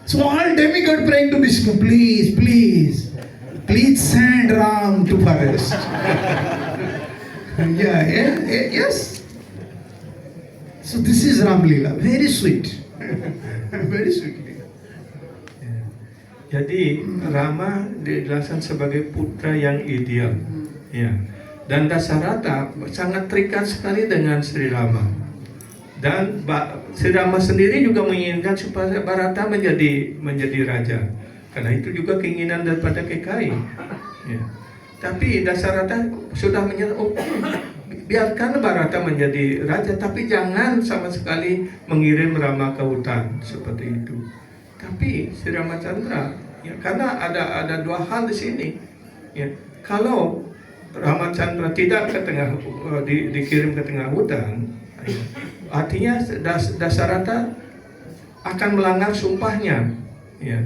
So all demigod praying to Vishnu, please, please, please send Ram to forest. Yes. So this is Ram Leela, very sweet, very sweet. Jadi Rama dijelaskan sebagai putra yang ideal, ya. Dan Dasarata sangat terikat sekali dengan Sri Rama. Dan Sri Rama sendiri juga menginginkan supaya Bharata menjadi raja. Karena itu juga keinginan daripada Kekayi. Ya. Tapi Dasarata sudah menyatakan, biarkan Bharata menjadi raja, tapi jangan sama sekali mengirim Rama ke hutan seperti itu. Tapi Sri Ramacandra, ya, karena ada dua hal di sini, ya. Kalau Ramacandra tidak dikirim ke tengah hutan, ya, artinya Dasarata akan melanggar sumpahnya, ya.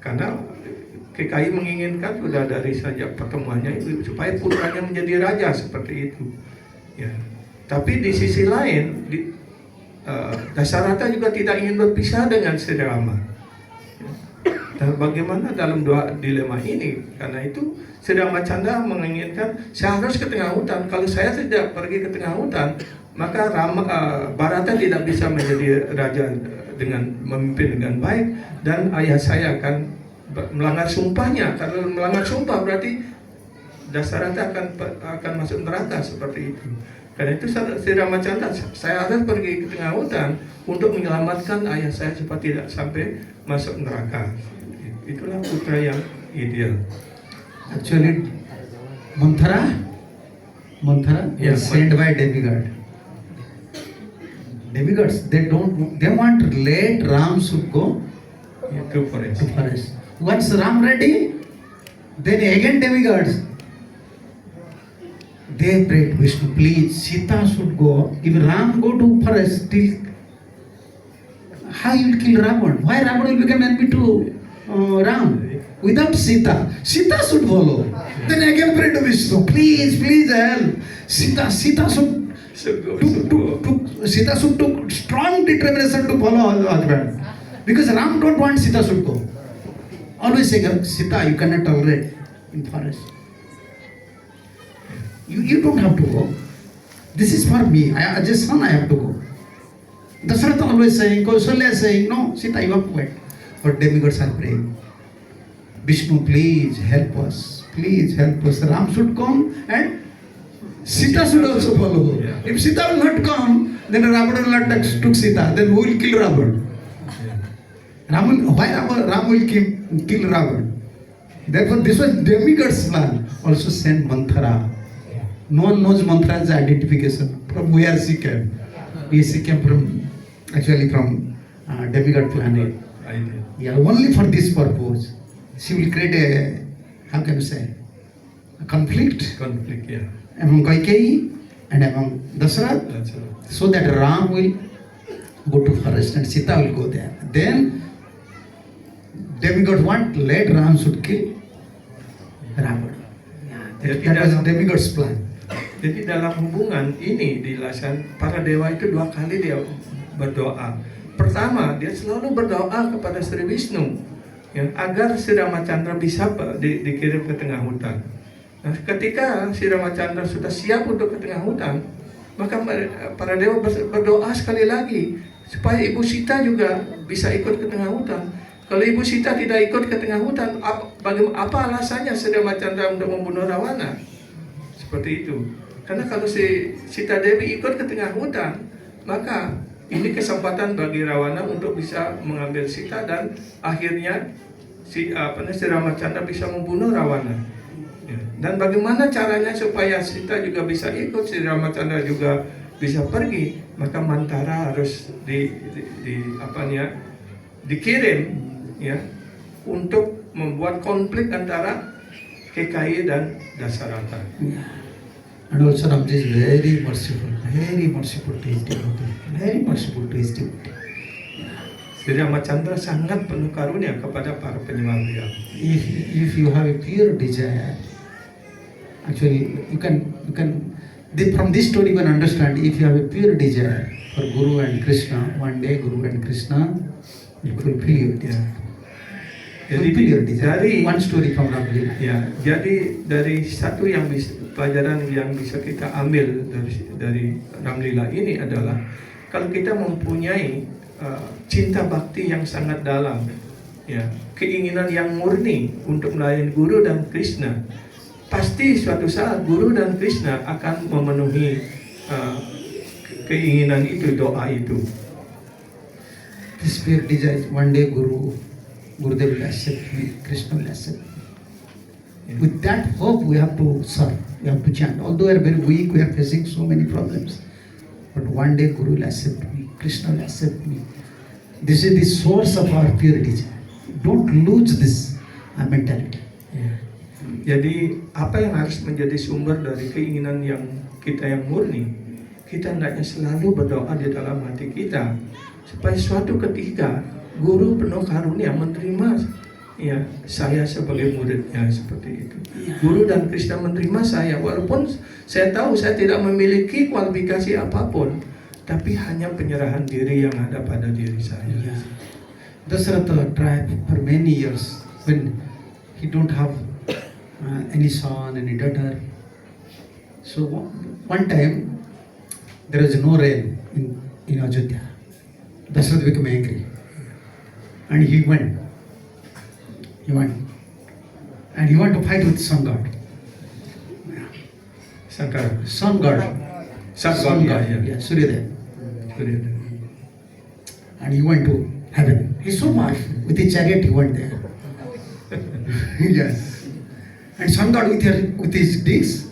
Karena Kekayi menginginkan sudah dari sejak pertemuannya itu supaya putranya menjadi raja seperti itu, ya. Tapi di sisi lain, Dasarata juga tidak ingin berpisah dengan Sri Rama. Dan bagaimana dalam dua dilema ini? Karena itu Sri Ramacandra menginginkan saya harus ke tengah hutan. Kalau saya tidak pergi ke tengah hutan, maka Bharata tidak bisa menjadi raja dengan memimpin dengan baik, dan ayah saya akan melanggar sumpahnya. Kalau melanggar sumpah berarti Dasarata akan masuk neraka seperti itu. Karena itu Sri Ramacandra, saya harus pergi ke tengah hutan untuk menyelamatkan ayah saya supaya tidak sampai masuk neraka. Itulah putra yang ideal. Actually, Manthara Yeah, was sent by demigod. Demigods, they want to let Ram should go To forest. to forest. Once Ram ready, then again demigods, they prayed Vishnu, please, Sita should go. If Ram go to forest, still, how you will kill Ravan? Why Ravan will become enemy to Ram? Without Sita, Sita should follow. Then again pray to Vishnu, please, please help. Sita should Sita should took strong determination to follow her husband. Because Ram don't want Sita should go. Always saying, Sita, you cannot tolerate in forest. You don't have to go. This is for me. As a son, I have to go. Dasharatha always saying, Kausalya is saying, no, Sita, you have to wait. But demigods are praying, Vishnu, please help us. Please help us. Ram should come and Sita should also follow. Yeah. If Sita will not come, then Ravana will not took Sita. Then who will kill Ravana? Why Ram will kill Ravana? Therefore, this was demigod's plan. Also send Manthara. No one knows Manthara's identification. From where she came. She came from demigod planet. Yeah, only for this purpose. She will create a, how can you say, a conflict Yeah. among Kaikeyi and among Dasarath, That's right. so that Ram will go to forest and Sita will go there. Then demigod want let Ram should kill Ravana. That was demigod's plan. Jadi dalam hubungan ini dijelaskan para dewa itu dua kali dia berdoa. Pertama, dia selalu berdoa kepada Sri Vishnu, ya, agar Sri Ramacandra bisa dikirim ke tengah hutan. Nah, ketika Sri Ramacandra sudah siap untuk ke tengah hutan, maka para dewa berdoa sekali lagi supaya Ibu Sita juga bisa ikut ke tengah hutan. Kalau Ibu Sita tidak ikut ke tengah hutan, apa alasannya Sri Ramacandra untuk membunuh Rawana? Seperti itu. Karena kalau si Sita Dewi ikut ke tengah hutan, maka ini kesempatan bagi Rawana untuk bisa mengambil Sita dan akhirnya si Ramacandra bisa membunuh Rawana. Ya. Dan bagaimana caranya supaya Sita juga bisa ikut, si Ramacandra juga bisa pergi, maka Mantara harus dikirim ya untuk membuat konflik antara KKI dan Dasarata. And also Ramji is very merciful to his devotee, very merciful to his devotee. Sri Ramachandra sangat penuh karunia kepada para penyembah beliau. If you have a pure desire, actually you can from this story you can understand, if you have a pure desire for Guru and Krishna, one day Guru and Krishna will fulfill your desire. Jadi Fulfill your desire. dari One story from Ramlila. ya, jadi dari satu yang pelajaran yang bisa kita ambil dari Ramlila ini adalah kalau kita mempunyai cinta bakti yang sangat dalam, ya, keinginan yang murni untuk melayani Guru dan Krishna, pasti suatu saat Guru dan Krishna akan memenuhi keinginan itu, doa itu. This pure desire, one day Gurudev will accept me, Krishna will accept me. Yeah. With that hope we have to serve, we have to chant. Although we are very weak, we are facing so many problems. But one day Guru will accept me, Krishna will accept me. This is the source of our pure desire. Don't lose this mentality. Ya. Jadi apa yang harus menjadi sumber dari keinginan yang kita yang murni? Kita hendaknya selalu berdoa di dalam hati kita supaya suatu ketika Guru penuh karunia menerima ya saya sebagai muridnya, seperti itu. Guru dan Krishna menerima saya walaupun saya tahu saya tidak memiliki kualifikasi apapun, tapi hanya penyerahan diri yang ada pada diri saya. Yeah. Dasharatha tried for many years when he don't have any son, any daughter. So one time there was no rain in Ajodhya. Dasharatha became angry and he went and he wanted to fight with sun god. Sankara. Sun god. Sun god, Yeah, Suryadev. Surya. And he went to heaven. He's so powerful. With his chariot he went there. Yes. And sun god with his disc,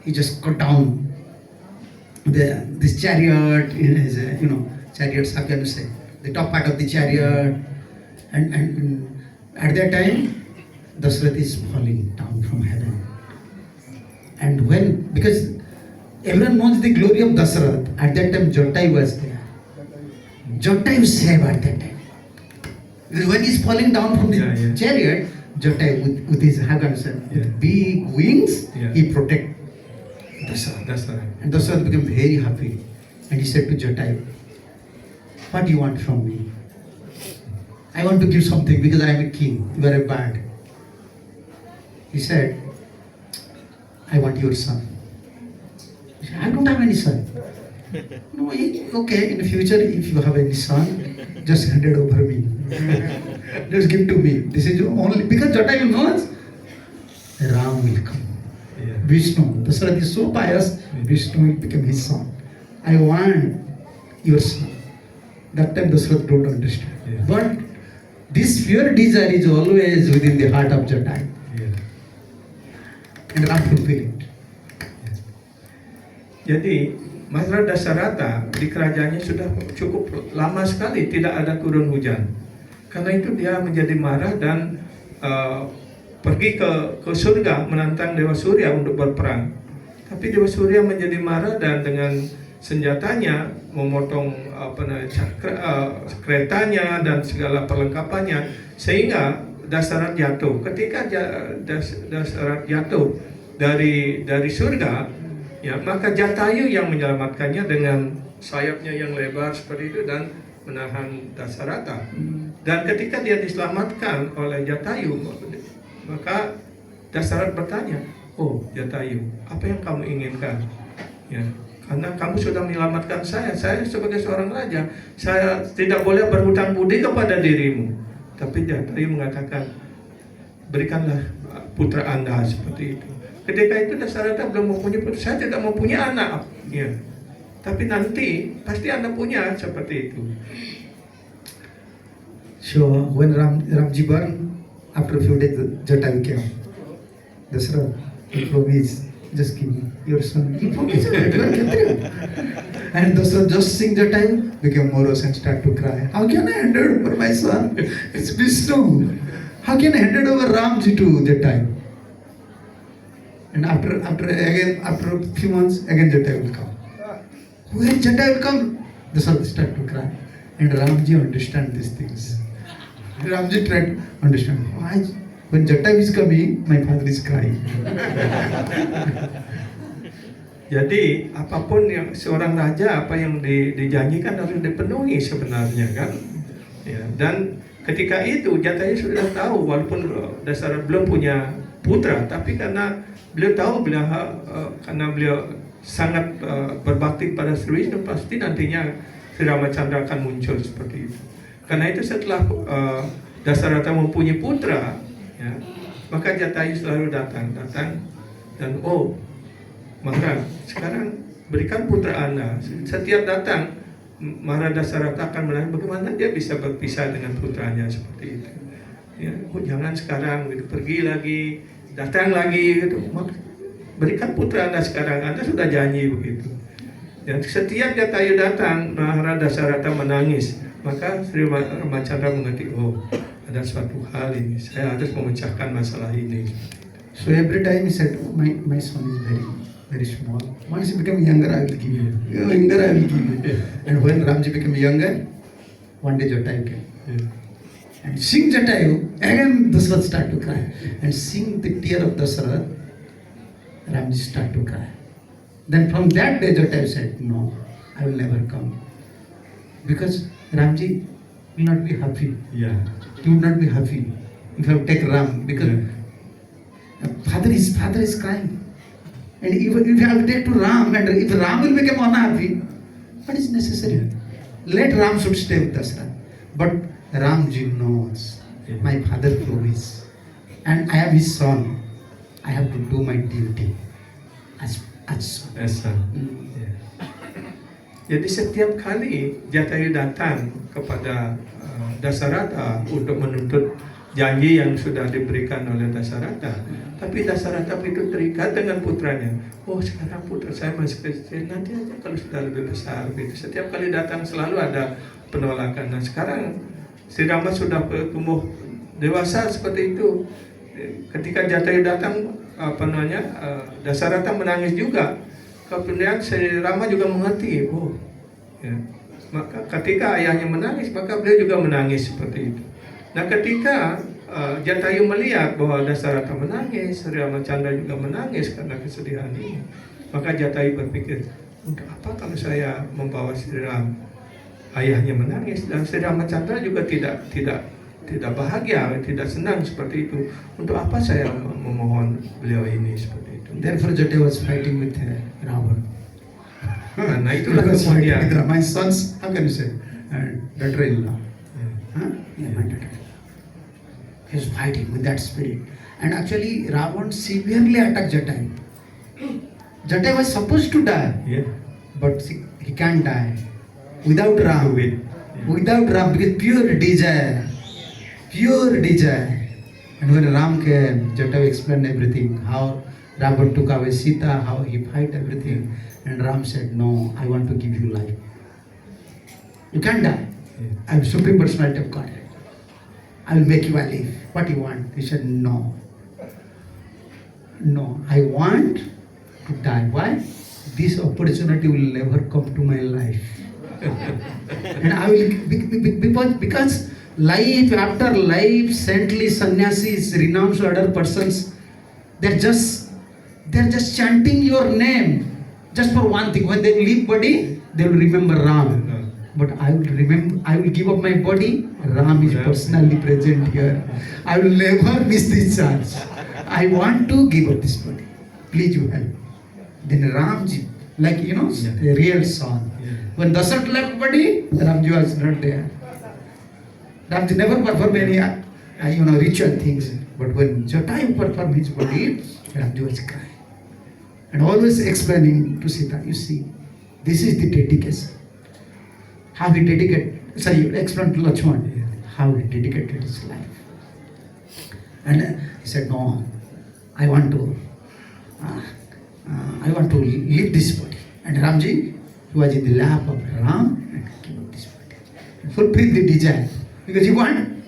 he just cut down this chariot in his, chariots, how can you say, the top part of the chariot. And at that time, Dasarath is falling down from heaven. And because everyone knows the glory of Dasarath, at that time Jattai was there. Jattai was saved at that time. Because when he's falling down from the chariot, Jattai with his with big wings, he protect Dasarath. And Dasarath became very happy. And he said to Jattai, what do you want from me? I want to give something because I am a king, you are a bad. He said, I want your son. He said, I don't have any son. No, okay, in the future, if you have any son, just hand it over me. Just give to me. This is only, because Jattai knows, Ram will come. Yeah. Vishnu, Dasarath is so pious, Vishnu will become his son. I want your son. That time Dasarath don't understand. Yeah. But this pure desire is always within the heart of Jattai. Yeah. And Ram fulfill it. Jadi Maharaj Dasarata di kerajaannya sudah cukup lama sekali tidak ada turun hujan. Karena itu dia menjadi marah dan pergi ke surga menantang Dewa Surya untuk berperang. Tapi Dewa Surya menjadi marah dan dengan senjatanya memotong keretanya dan segala perlengkapannya sehingga Dasarath jatuh. Ketika Dasarath jatuh dari surga, ya maka Jatayu yang menyelamatkannya dengan sayapnya yang lebar seperti itu dan menahan Dasarata. Dan ketika dia diselamatkan oleh Jatayu, maka Dasarath bertanya, oh Jatayu, apa yang kamu inginkan? Ya, karena kamu sudah menyelamatkan saya sebagai seorang raja, saya tidak boleh berhutang budi kepada dirimu. Tapi Jatayu mengatakan, berikanlah putra Anda, seperti itu. Ketika itu Dasarata belum mempunyai putra, saya tidak mempunyai anak. Ya. Tapi nanti pasti Anda punya, seperti itu. So when Ramji born, after a few days Jatayu came. Dasarath promised, just give me your son. He promised that you are Kshatriya. And Dasarath just sing the time, became morose and start to cry. How can I hand over my son? It's Vishnu. How can I hand over Ramji to that time? And after a few months, again Jatai will come. When Jatai will come, Dasarath start to cry. And Ramji understand these things. Ramji tried to understand. Why? When Jatai is coming, my father is crying. Jadi apapun yang seorang raja, apa yang dijanjikan harus dipenuhi sebenarnya kan. Ya, dan ketika itu Jatayu sudah tahu, walaupun Dasarath belum punya putra, tapi karena beliau tahu karena beliau sangat berbakti pada Sri Vishnu, pasti nantinya Sri Ramacandra akan muncul seperti itu. Karena itu setelah Dasarata mempunyai putra, ya, maka Jatayu selalu datang dan maka sekarang berikan putra Anda. Setiap datang Dasarata akan menanya bagaimana dia bisa berpisah dengan putranya seperti itu. Ya, jangan sekarang gitu, pergi lagi, datang lagi gitu. Berikan putra Anda sekarang, Anda sudah janji begitu. Dan setiap Jatayu datang, Dasarata menangis. Maka Sri Ramacandra mengerti, ada suatu hal ini, saya harus memecahkan masalah ini. So every time he said, my son is very small. Once he became younger, I will give you. Younger, I will give you. And when Ramji became younger, one day Jatayu came. And sing Jatayu, again Dasarath start to cry. And sing the tear of Dasarath, Ramji start to cry. Then from that day Jatayu said, no, I will never come. Because Ramji will not be happy. Yeah. He would not be happy if I take Ram. Because father is crying. And if I will take to Ram, and if Ram will become unhappy, what is necessary? Let Ram should stay with Dasarath. But Ramji knows, my father promised, and I am his son. I have to do my duty as son. Ya. Jadi setiap kali Jatayu datang kepada Dasarata untuk menuntut janji yang sudah diberikan oleh Dasarata, tapi Dasarata itu terikat dengan putranya. Sekarang putra saya masih kecil, nanti aja kalau sudah lebih besar. Gitu. Setiap kali datang selalu ada penolakan. Nah sekarang Sri Rama sudah tumbuh dewasa seperti itu. Ketika Jatayu datang, Dasarata menangis juga. Kemudian Sri Rama juga mengerti. Ya. Maka ketika ayahnya menangis, maka beliau juga menangis seperti itu. Nah ketika Jatayu melihat bahwa Dasarata menangis, Sri Ramacandra juga menangis karena kesedihan ini, maka Jatayu berpikir, untuk apa kalau saya membawa Sri Ram? Ayahnya menangis dan Sri Ramacandra juga tidak bahagia, tidak senang seperti itu. Untuk apa saya memohon beliau ini seperti itu? Therefore Jatayu was fighting with Ravana. Karena itulah kemudian my sons, how can you say, daughter-in-law. He was fighting with that spirit. And actually Ravana severely attacked Jatayu. Jatayu was supposed to die, but he can't die without Ram. Without Ram, because pure desire. And when Ram came, Jatayu explained everything, how Ravana took away Sita, how he fight everything. And Ram said, no, I want to give you life. You can't die. I am Supreme Personality of Godhead. I will make you alive. What do you want? He said, no. No, I want to die. Why? This opportunity will never come to my life. And I will, because life after life, saintly sannyasis, renounced other persons, they're just chanting your name. Just for one thing, when they leave body, they will remember Ram. But I will give up my body. Ram is personally present here. I will never miss this chance. I want to give up this body. Please you help. Then Ramji, like a real son. When Dasarath left body, Ramji was not there. Ramji never performed any ritual things. But when Jatayu performed his body, Ramji was crying. And always explaining to Sita, you see, this is the dedication. How he dedicated, explain to Lakshman, how he dedicated his life. And he said, no, I want to I want to leave this body. And Ramji, he was in the lap of Ram and gave up this body. Fulfill the desire. Because he wanted.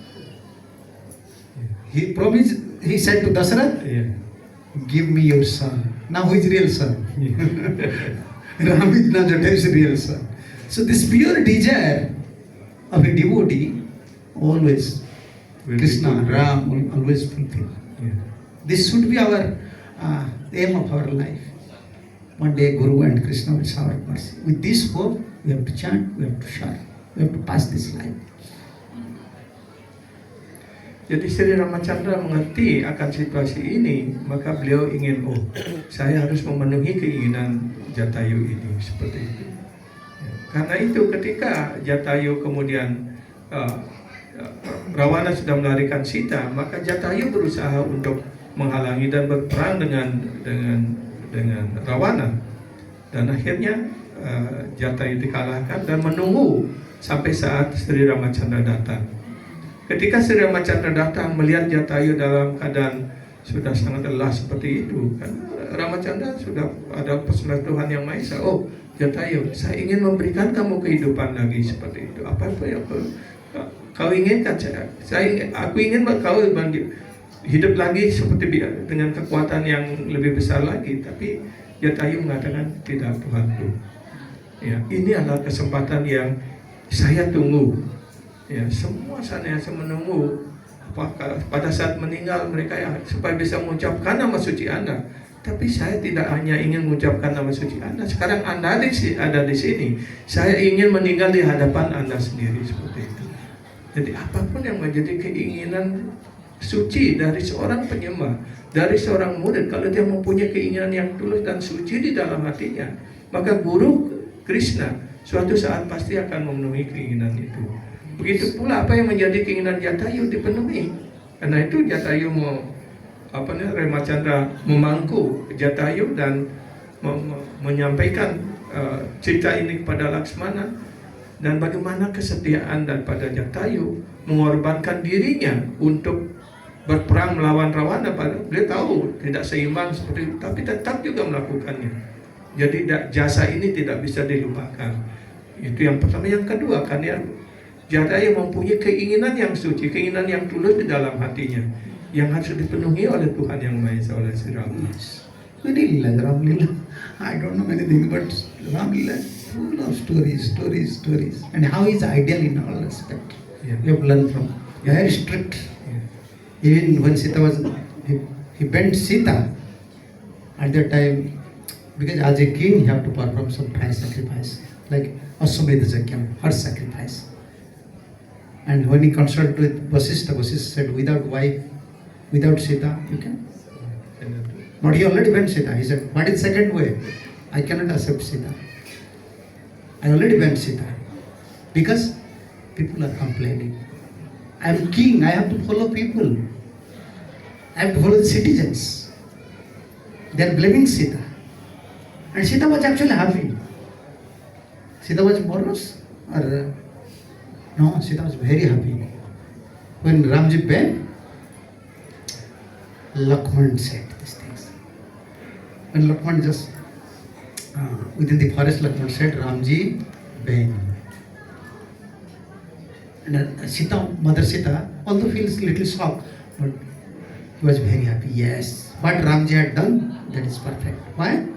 He promised, he said to Dasarath, Yeah. give me your son. Now who is real son? Ram is now his real son. So this pure desire of a devotee always, Will be Krishna, fulfilled. Ram will always fulfill. Yeah. This should be our aim of our life. One day Guru and Krishna will shower mercy. With this hope, we have to chant, we have to shout, we have to pass this life. Jadi Sri Ramachandra mengerti akan situasi ini, maka beliau ingin, oh, saya harus memenuhi keinginan Jatayu ini, seperti itu. Ya. Karena itu ketika Jatayu kemudian Rawana sudah melarikan Sita, maka Jatayu berusaha untuk menghalangi dan berperang dengan Rawana. Dan akhirnya Jatayu dikalahkan dan menunggu sampai saat Sri Ramachandra datang. Ketika Sri Ramachandra datang melihat Jatayu dalam keadaan sudah sangat lelah seperti itu, kan Ramachandra sudah ada pesanan Tuhan Yang Maha Esa. Oh, Jatayu, saya ingin memberikan kamu kehidupan lagi seperti itu. Apa yang kau inginkan? Aku ingin kau hidup lagi seperti dengan kekuatan yang lebih besar lagi. Tapi Jatayu mengatakan, tidak Tuhanku. Ya, ini adalah kesempatan yang saya tunggu. Ya, semua sana yang menunggu pada saat meninggal mereka ya, supaya bisa mengucapkan nama suci Anda. Tapi saya tidak hanya ingin mengucapkan nama suci Anda. Sekarang Anda ada di sini. Saya ingin meninggal di hadapan Anda sendiri seperti itu. Jadi apapun yang menjadi keinginan suci dari seorang penyembah, dari seorang murid, kalau dia mempunyai keinginan yang tulus dan suci di dalam hatinya, maka Guru Krishna suatu saat pasti akan memenuhi keinginan itu. Begitu pula apa yang menjadi keinginan Jatayu dipenuhi. Karena itu Jatayu Ramachandra memangku Jatayu dan menyampaikan cerita ini kepada Laksmana, dan bagaimana kesetiaan daripada Jatayu mengorbankan dirinya untuk berperang melawan Rawana. Beliau tahu tidak seimbang seperti itu, tapi tetap juga melakukannya. Jadi jasa ini tidak bisa dilupakan. Itu yang pertama. Yang kedua, karena Jatayu mempunyai keinginan yang suci, keinginan yang tulus di dalam hatinya, yang harus dipenuhi oleh Tuhan Yang Maha Esa, oleh Sri Ram. Very Lila, Ram Lila. I don't know anything, but Ram Lila full of stories. And how is ideal in all respect. Yeah. You have learned from. Very strict. Yeah. Even when Sita was, he bent Sita at that time, because as a king, he have to perform some price sacrifice, like Aswamedha Yajna, her sacrifice. And when he consulted with Vasishtha said, without wife, without Sita, you can. But he already went Sita. He said, what is second way? I cannot accept Sita. I already went Sita. Because people are complaining. I am king, I have to follow people. I have to follow the citizens. They are blaming Sita. And Sita was actually happy. Sita was morose or no, Sita was very happy. When Ramji bent, Lakshman said these things. When Lakshman just within the forest, Lakshman said, Ramji bent. And Sita, Mother Sita, although feels little shocked, but he was very happy. Yes, what Ramji had done, that is perfect. Why?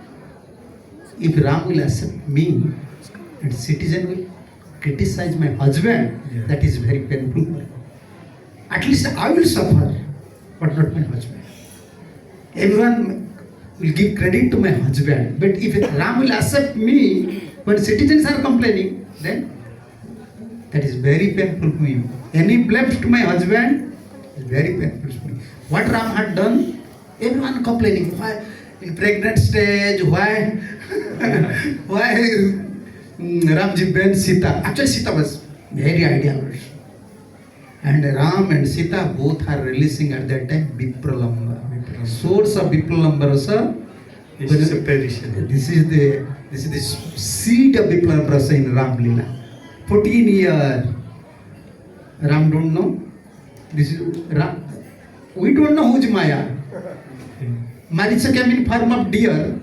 If Ram will accept me and citizen will criticize my husband, Yeah. that is very painful. At least I will suffer, but not my husband. Everyone will give credit to my husband, but if Ram will accept me when citizens are complaining, then that is very painful for me. Any blames to my husband is very painful for me. What Ram had done, everyone complaining. Why in pregnant stage? Why? Why Ramji bent Sita? Actually, Sita was very ideal. And Ram and Sita both are releasing at that time Vipralamba. Source of Vipralamba rasa. This is a perishable. This is the seed of Vipralamba rasa in Ram Lila. 14 years. Ram don't know. This is Ram. We don't know who's Maya. Maritza came in form of deer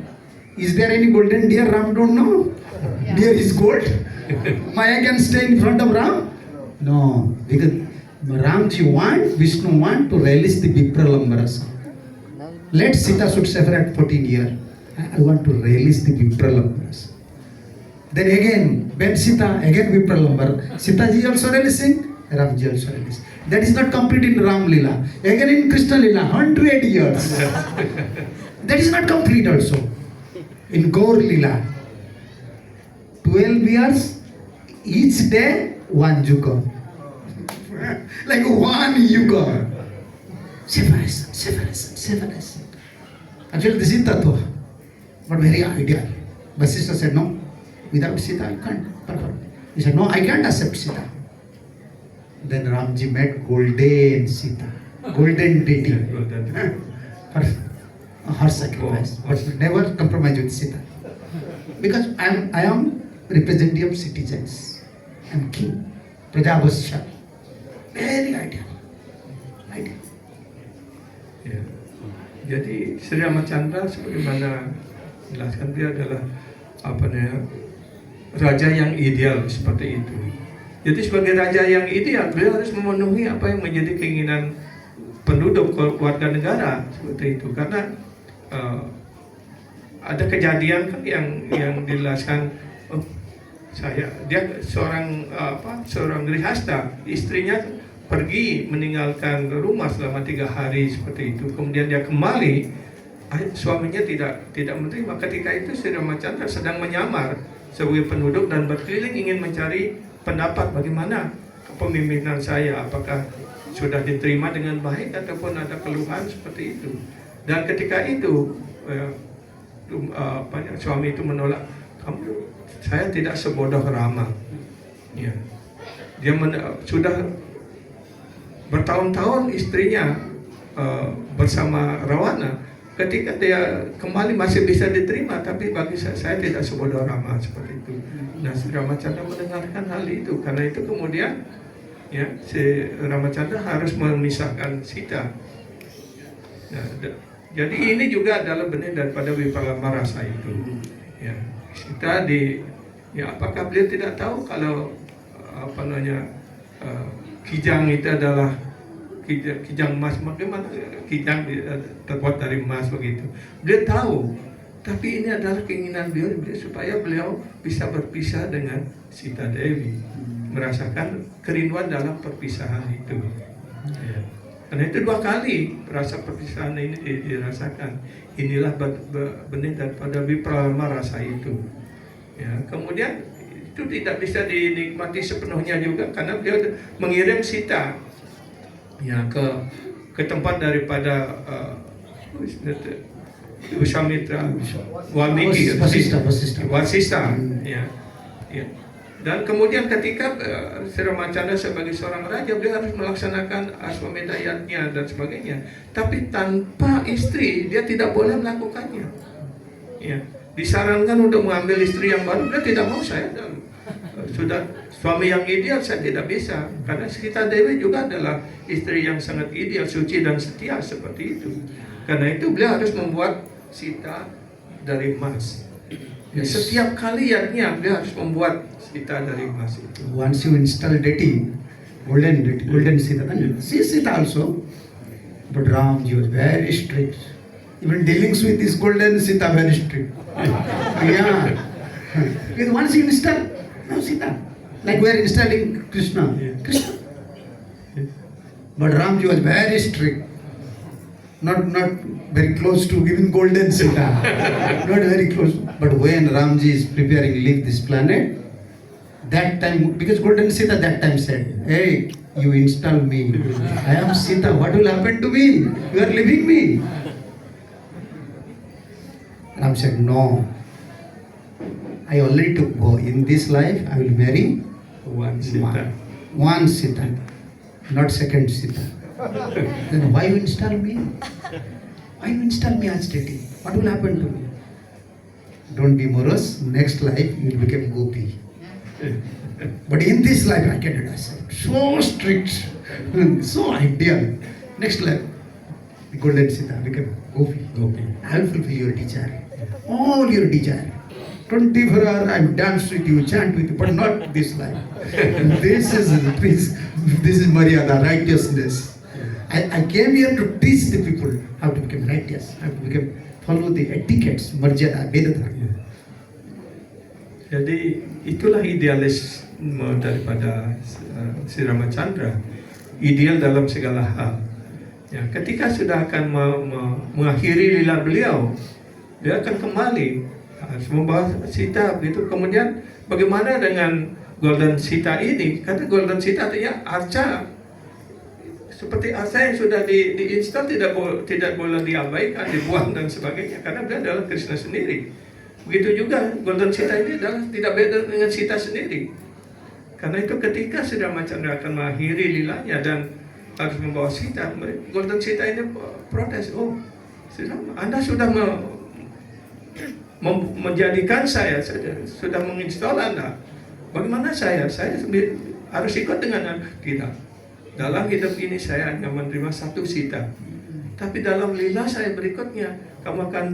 Is there any golden deer? Ram don't know. Deer is gold. Maya can stay in front of Ram? No, because Ramji want, Vishnu want to release the Vipralambarasa. Let Sita should suffer at 14 years. I want to release the Vipralambarasa. Then again, when Sita, again Vipralambar, Sita ji also releasing, Ramji also releasing. That is not complete in Ram Lila. Again in Krishna Lila, 100 years. That is not complete also. In Gaur Lila, 12 years, each day, one yuga. Like one yuga. Separation. Actually, this is Tattva, but very ideal. Vasishtha said, no, without Sita, you can't perform. He said, no, I can't accept Sita. Then Ramji met golden Sita, golden deity for her sacrifice, but never compromise with Sita. Because I am representative of citizens. I am king, Prajavasya. Very ideal. Ya. Jadi Sri Ramachandra sebagaimana jelaskan dia adalah raja yang ideal seperti itu. Jadi sebagai raja yang ideal, beliau harus memenuhi apa yang menjadi keinginan penduduk warga negara seperti itu. Karena ada kejadian kan yang dijelaskan, dia seorang grihasta, istrinya pergi meninggalkan rumah selama 3 hari seperti itu. Kemudian dia kembali, suaminya tidak menerima. Ketika itu Sri Ramachandra sedang menyamar sebagai penduduk dan berkeliling ingin mencari pendapat bagaimana kepemimpinan saya, apakah sudah diterima dengan baik ataupun ada keluhan seperti itu. Dan ketika itu suami itu menolak, saya tidak sebodoh Rama. Ya. Dia sudah bertahun-tahun istrinya bersama Rawana. Ketika dia kembali masih bisa diterima, tapi bagi saya tidak sebodoh Rama seperti itu. Nah, Sri Ramachandra mendengarkan hal itu. Karena itu kemudian ya si Ramachandra harus memisahkan Sita. Nah, jadi ini juga adalah benih daripada Vipralambarasa itu. Ya, Sita apakah beliau tidak tahu kalau kijang itu adalah kijang emas, bagaimana kijang terbuat dari emas begitu. Beliau tahu, tapi ini adalah keinginan beliau supaya beliau bisa berpisah dengan Sita Dewi, merasakan kerinduan dalam perpisahan itu. Ya. Karena itu 2 kali rasa perpisahan ini dirasakan. Inilah benih daripada Vipralambarasa itu. Ya, kemudian itu tidak bisa dinikmati sepenuhnya juga karena beliau mengirim Sita ya ke tempat daripada Wiswamitra, Walmiki, Vasishtha. Ya. Dan kemudian ketika Sri Ramachandra sebagai seorang raja, beliau harus melaksanakan Aswamedha Yajna dan sebagainya. Tapi tanpa istri dia tidak boleh melakukannya. Ya. Disarankan untuk mengambil istri yang baru, dia tidak mau. Saya sudah suami yang ideal, saya tidak bisa. Karena Sita Dewi juga adalah istri yang sangat ideal, suci dan setia seperti itu. Karena itu beliau harus membuat Sita dari emas. Ya, setiap kali yajna beliau harus membuat Sita dari emas itu. Once you install deity, golden Sita, and see Sita also. But Ramji was very strict. Even dealings with this golden Sita very strict. Yeah. Because once you install, now Sita, like we are installing Krishna. But Ramji was very strict. Not very close to even golden Sita. Not very close. But when Ramji is preparing to leave this planet, that time, because golden Sita that time said, hey, you install me. I am Sita. What will happen to me? You are leaving me. Ram said, no. I already took vow. In this life, I will marry One Sita. One Sita, not second Sita. Then why you install me? Why you install me as deity? What will happen to me? Don't be morose. Next life, you will become Gopi. But in this life, I cannot accept. So strict, so ideal. Next life, Golden Sita became Gopi. Gopi. I will fulfill your desire. All your desire. 24 hours I will dance with you, chant with you, but not this life. This is please, this is Maryada, righteousness. I came here to teach the people how to become righteous, how to become follow the etiquettes, Maryada, Vedadharma. Jadi itulah idealis daripada Sri Ramachandra, ideal dalam segala hal. Ya, ketika sudah akan mengakhiri lila beliau, dia akan kembali harus membawa Sita begitu. Kemudian bagaimana dengan Golden Sita ini? Karena Golden Sita artinya arca. Seperti arca yang sudah diinstal tidak boleh diabaikan, dibuang dan sebagainya, karena dia adalah Krishna sendiri. Begitu juga Golden Sita ini adalah tidak beda dengan Sita sendiri. Karena itu ketika Sri Ramachandra akan mengakhiri lilanya dan harus membawa Sita, Golden Sita ini protes, oh Sri Rama, Anda sudah menjadikan saya sudah menginstal Anda. Bagaimana saya harus ikut dengan Anda? Tidak. Dalam hidup ini saya hanya menerima satu Sita. Tapi dalam lila saya berikutnya, kamu akan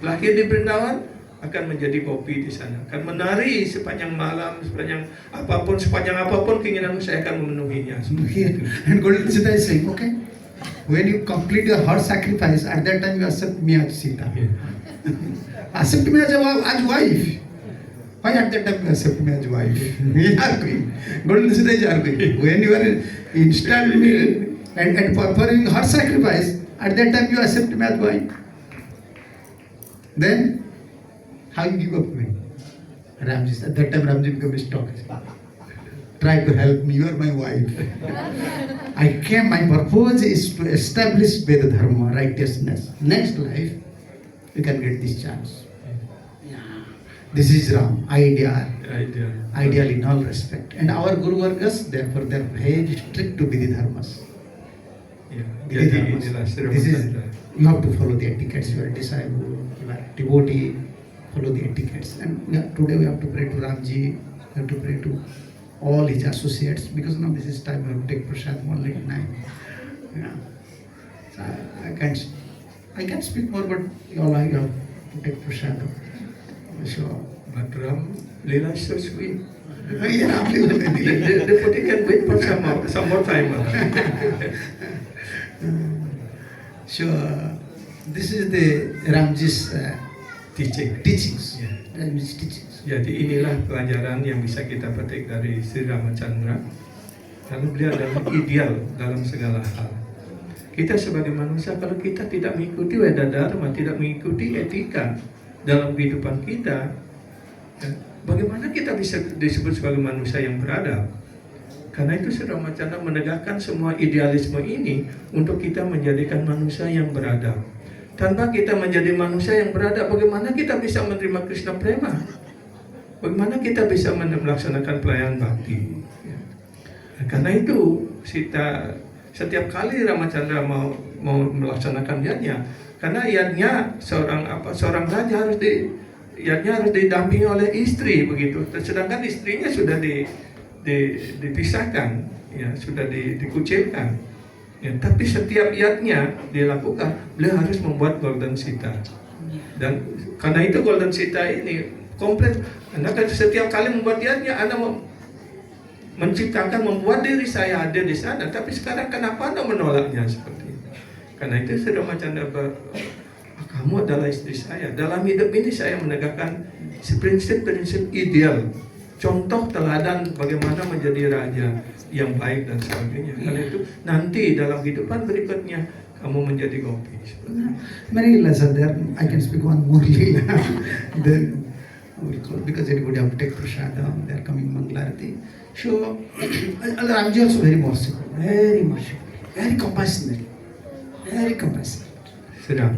lahir di Brindavan, akan menjadi Gopi di sana, akan menari sepanjang malam, sepanjang apapun keinginanmu saya akan memenuhinya. And Golden Sita is saying, okay, when you complete your heart sacrifice, at that time you accept me as Sita. Accept me as wife. Why at that time you accept me as wife? We are going. Golden Sita is arguing. When you are installed me and performing heart sacrifice, at that time you accept me as wife. Then, how you give up me? Ramji, at that time Ramji became stock. Try to help me, you are my wife. I came, my purpose is to establish Veda Dharma, righteousness. Next life, you can get this chance. This is Ram, ideal in all respect. And our Guru Vargas, therefore, they are very strict to Vidhi Dharmas. Vidhi Dharmas. This is, you have to follow the etiquettes. You are a disciple, you are a devotee, follow the etiquettes. And today we have to pray to Ramji, we have to pray to all his associates, because now this is time we have to take prasad only at 9. So I can't speak more, but you all have to take prasad. Sure. But Ram, Leela is so sweet. Yeah, The devotee can wait for some more time. Sure. This is the Ramji's teachings. Yeah. Ramji's teachings. Jadi inilah pelajaran yang bisa kita petik dari Sri Ramachandra. Karena beliau adalah ideal dalam segala hal. Kita sebagai manusia, kalau kita tidak mengikuti Veda Dharma, tidak mengikuti etika dalam kehidupan kita, bagaimana kita bisa disebut sebagai manusia yang beradab? Karena itu Sri Ramachandra menegakkan semua idealisme ini untuk kita menjadikan manusia yang beradab. Tanpa kita menjadi manusia yang beradab, bagaimana kita bisa menerima Krishna Prema? Bagaimana kita bisa melaksanakan pelayanan bakti? Karena itu setiap kali Ramachandra mau melaksanakan yadnya, karena yadnya seorang raja harus didampingi oleh istri begitu. Sedangkan istrinya sudah dipisahkan, ya sudah dikucilkan. Ya, tapi setiap yadnya dilakukan, beliau harus membuat Golden Sita. Dan karena itu Golden Sita ini komplit. Anda kan setiap kali membuat yadnya, Anda membuat diri saya hadir di sana. Tapi sekarang kenapa Anda menolaknya seperti itu? Karena itu Sri Ramachandra kamu adalah istri saya. Dalam hidup ini saya menegakkan prinsip-prinsip ideal, contoh teladan bagaimana menjadi raja yang baik dan sebagainya. Karena itu nanti dalam kehidupan berikutnya kamu menjadi Gopi. Many lessons there. I can speak one more lila. Then because everybody have to take prasadam, they are coming Mangalarati. So Ramji also very merciful, very compassionate, Sri Ram.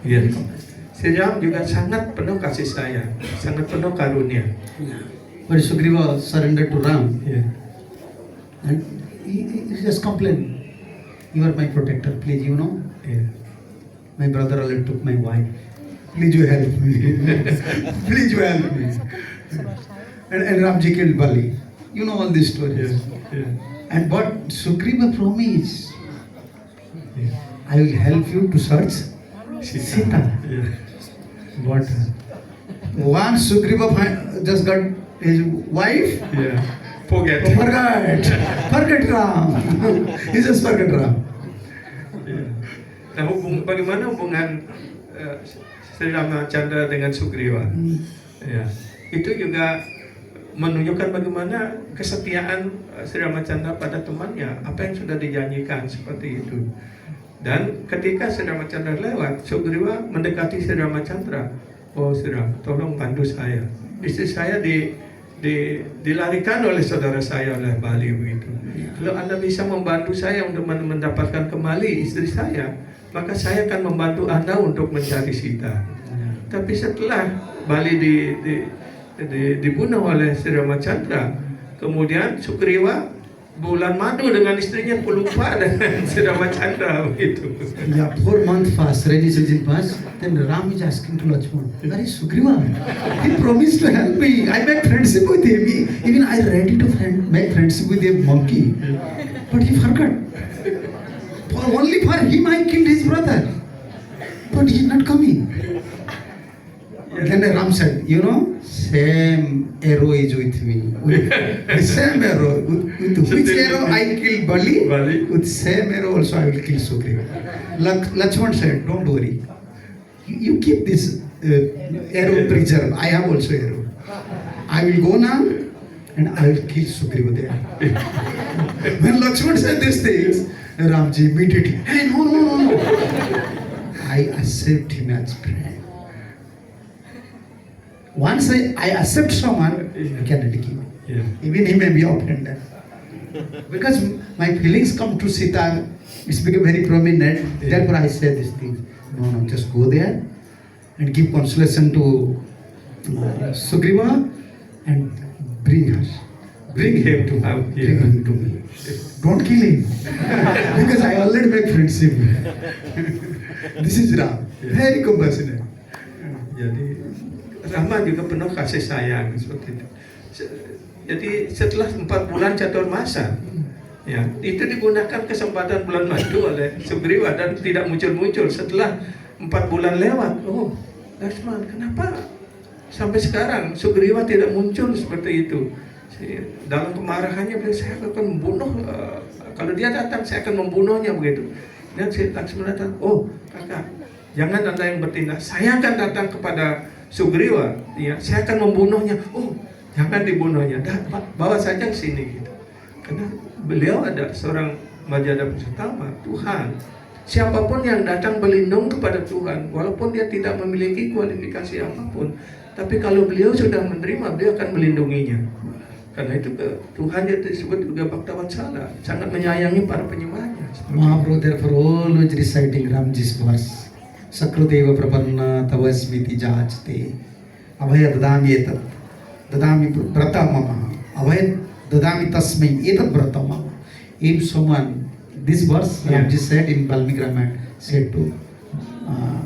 Yes. Sri Ram juga sangat penuh kasih sayang, sangat penuh karunia. When Sugriva surrendered to Ram, Yeah. and he just complained, "You are my protector, please, you know. Yeah. My brother already took my wife. Please you help me. Please you help me." And Ramji killed Bali. You know all these stories. Yeah. And what Sugriva promised, I will help you to search Sita. Yeah. What? Once Sugriva just got his wife, Yeah. Forget. forget Ram. He just forget Ram. Yeah. Nah, bagaimana hubungan Sri Ramacandra dengan Sugriva? Ya, itu juga menunjukkan bagaimana kesetiaan Sri Ramacandra pada temannya, apa yang sudah dijanjikan seperti itu. Dan ketika Sri Ramacandra lewat, Sugriva mendekati Sri Ramacandra. Oh Sri Ram, tolong bantu saya. Istri saya dilarikan oleh saudara saya oleh Bali begitu. Kalau Anda bisa membantu saya untuk mendapatkan kembali istri saya, maka saya akan membantu Anda untuk mencari Sita. Tapi setelah Bali dibunuh oleh Sri Ramacandra, kemudian Sugriva bulan madu dengan istrinya pelupa dengan Sri Ramacandra begitu. Yeah, 4 months fast, rainy season pass. Then Ram is asking to Lakshman, "Where is Sugriva? He promised to help me. I make friendship with him. Even I ready to make friendship with a monkey, but he forgot. Only for him I killed his brother, but he is not coming." Then Ram said, "You know, same arrow is with me. With same arrow. With which arrow I killed Bali, with same arrow also I will kill Sugriva." Lakshman said, "Don't worry. You keep this arrow preserved. I have also arrow. I will go now and I will kill Sugriva there." When Lakshman said these things, Ramji immediately, "Hey, no. I accept him as friend. Once I accept someone, I cannot kill him. Yeah. Even he may be offended. Because my feelings come to Sita, it's become very prominent. Therefore I say these things. No, just go there and give consolation to Sugriva and bring her. Bring him to me. Don't kill him. Because I already make friendship. This is Ram. Very compassionate. Jadi Rama juga penuh kasih sayang seperti itu. Jadi setelah 4 bulan catur masa, ya itu digunakan kesempatan bulan madu oleh Sugriva dan tidak muncul-muncul. Setelah 4 bulan lewat, oh Lakshman, kenapa sampai sekarang Sugriva tidak muncul seperti itu? Dalam kemarahannya beliau, saya akan membunuh. Kalau dia datang, saya akan membunuhnya begitu. Dan Lakshman datang, oh kakak, jangan Anda yang bertindak. Saya akan datang kepada Sugriva, ya, saya akan membunuhnya. Oh, jangan dibunuhnya. Bawa saja ke sini gitu. Karena beliau ada seorang Majada Pusetama, Tuhan. Siapapun yang datang berlindung kepada Tuhan, walaupun dia tidak memiliki kualifikasi apapun, tapi kalau beliau sudah menerima, beliau akan melindunginya. Karena itu Tuhan yang disebut juga Bhaktavatsala, sangat menyayangi para penyembahnya. Mahaprabhu therefore always reciting Ramji's verse. Sakrudeva prapanna tavasmiti jajte abhaya dadami etat dadami brata mama abhaya dadami tasmai etat brata mama. If someone, this verse Ramji said in Valmiki Ramayana, said to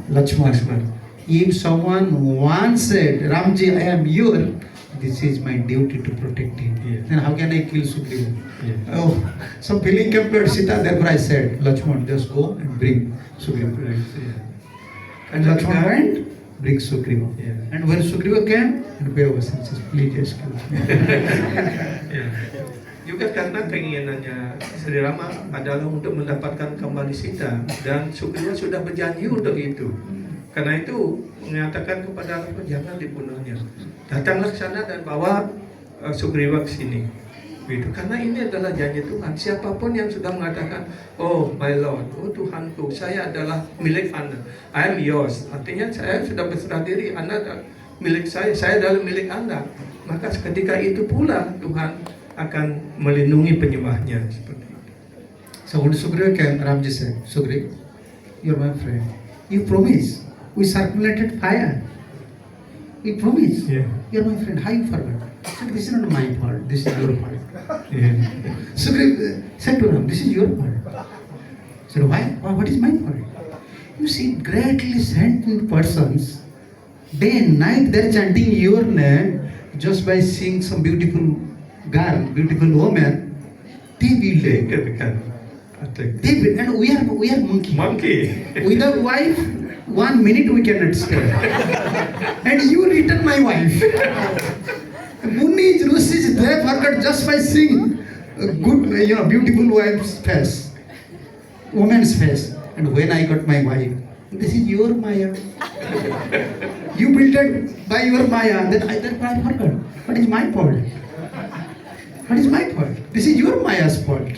Lakshman, if someone once said, "Ramji, I am your," this is my duty to protect him. Then how can I kill Sugriva? Oh, some feeling came to Sita, therefore I said, "Lakshman, just go and bring Sugriva." And Lakshman went, bring Sugriva. And when Sugriva came, and Beva said, "Please excuse me." Juga karena keinginannya Sri Rama adalah untuk mendapatkan kembali Sita, dan Sugriva sudah berjanji untuk itu. Karena itu mengatakan kepada Lakshman, jangan dibunuhnya. Datanglah ke sana dan bawa Sugriva ke sini. Begitu. Karena ini adalah janji Tuhan. Siapapun yang sudah mengatakan, "Oh my Lord, oh Tuhanku, saya adalah milik Anda. I am yours." Artinya saya sudah berserah diri, Anda adalah milik saya adalah milik Anda. Maka ketika itu pula Tuhan akan melindungi penyembahnya seperti itu. So when Sugriva came, Ramji said, "Sugriva, you're my friend. You promised. We circulated fire. You promised. You're my friend. How you forgot?" I said, "This is not my fault. This is your fault." Sugriva said to Ram, "This is your fault." I said, "Why? What is my fault?" You see, greatly sent persons, day and night they're chanting your name. Just by seeing some beautiful girl, beautiful woman, they will David, and we are monkey. Monkey. Without wife, 1 minute we cannot stay. And you return my wife. Munis, Rishis, they forgot just by seeing a good, beautiful wife's face, woman's face. And when I got my wife, this is your Maya. You built it by your Maya. Then I forgot. What is my fault? What is my fault? This is your Maya's fault.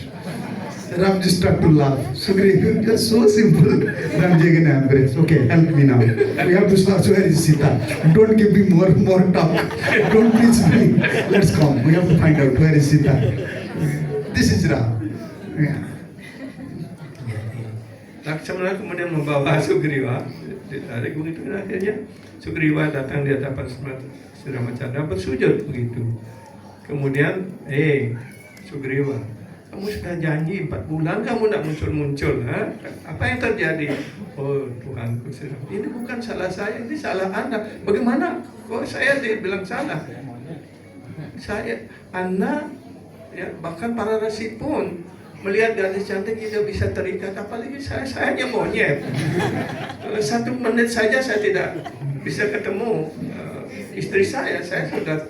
Ram just start to laugh. Sugriv, you're so simple. Ram ji can embrace. Okay, help me now. We have to start. So where is Sita? Don't give me more talk. Don't teach me. Let's come. We have to find out where is Sita. This is Ram. Yeah. Laksamana kemudian membawa Sugriwa, ditarik begitu, dan akhirnya Sugriwa datang di hadapan Sri Ramacandra bersujud begitu. Kemudian, Sugriwa, kamu sudah janji 4 bulan kamu tidak muncul-muncul, ha? Apa yang terjadi? Oh Tuhanku, ini bukan salah saya, ini salah Anda. Bagaimana? Kok saya dibilang salah? Anda, ya, bahkan para rasi pun melihat gadis cantik tidak bisa terikat, apalagi saya hanya monyet. 1 menit saja saya tidak bisa ketemu istri saya sudah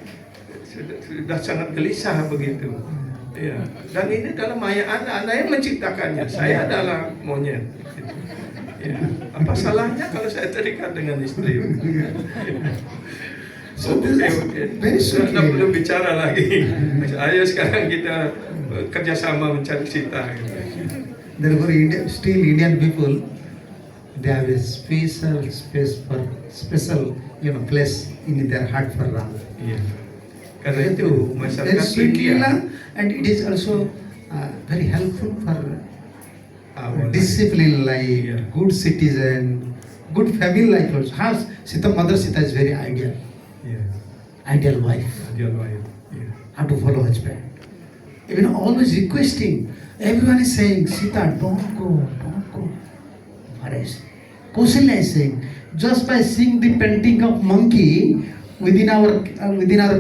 sangat gelisah begitu. Ya. Dan ini adalah maya Anda yang menciptakannya. Saya adalah monyet. Ya. Apa salahnya kalau saya terikat dengan istri? So this is very sweet. Tidak perlu bicara lagi. Ayo sekarang kita kerjasama mencari Sita. Therefore, Indian people, they have a special place in their heart for Ram. Iya. Karena itu masyarakat India, and it is also very helpful for discipline life, good citizen, good family life also. Mother Sita is very ideal. Ideal wife. Ideal wife. How to follow husband. Even always requesting. Everyone is saying, Sita, don't go. Kausalya is saying, just by seeing the painting of monkey within our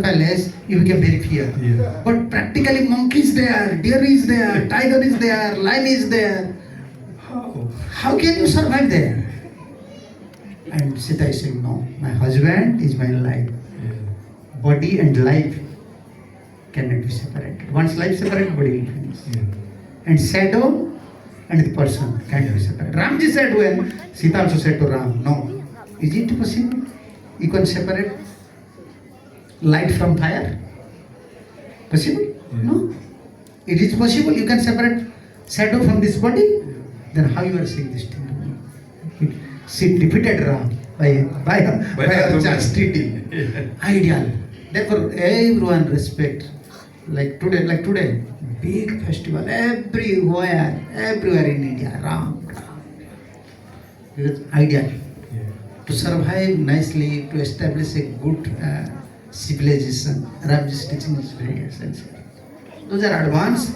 palace, you become very fear. Yeah. But practically monkey is there, deer is there, tiger is there, lion is there. How can you survive there? And Sita is saying, no, my husband is my life. Body and life cannot be separated. Once life separated, body will finish. And shadow and the person can't be separated. Ramji said when Sita also said to Ram, no. Is it possible? You can separate light from fire? Possible? No. It is possible. You can separate shadow from this body. Then how you are saying this thing? She defeated Ram by her chastity. Ideal. Therefore, everyone respect. Like today, big festival everywhere in India. Ram. Because ideal. To survive nicely, to establish a good civilization, Ramji's teaching is very essential. Those are advanced,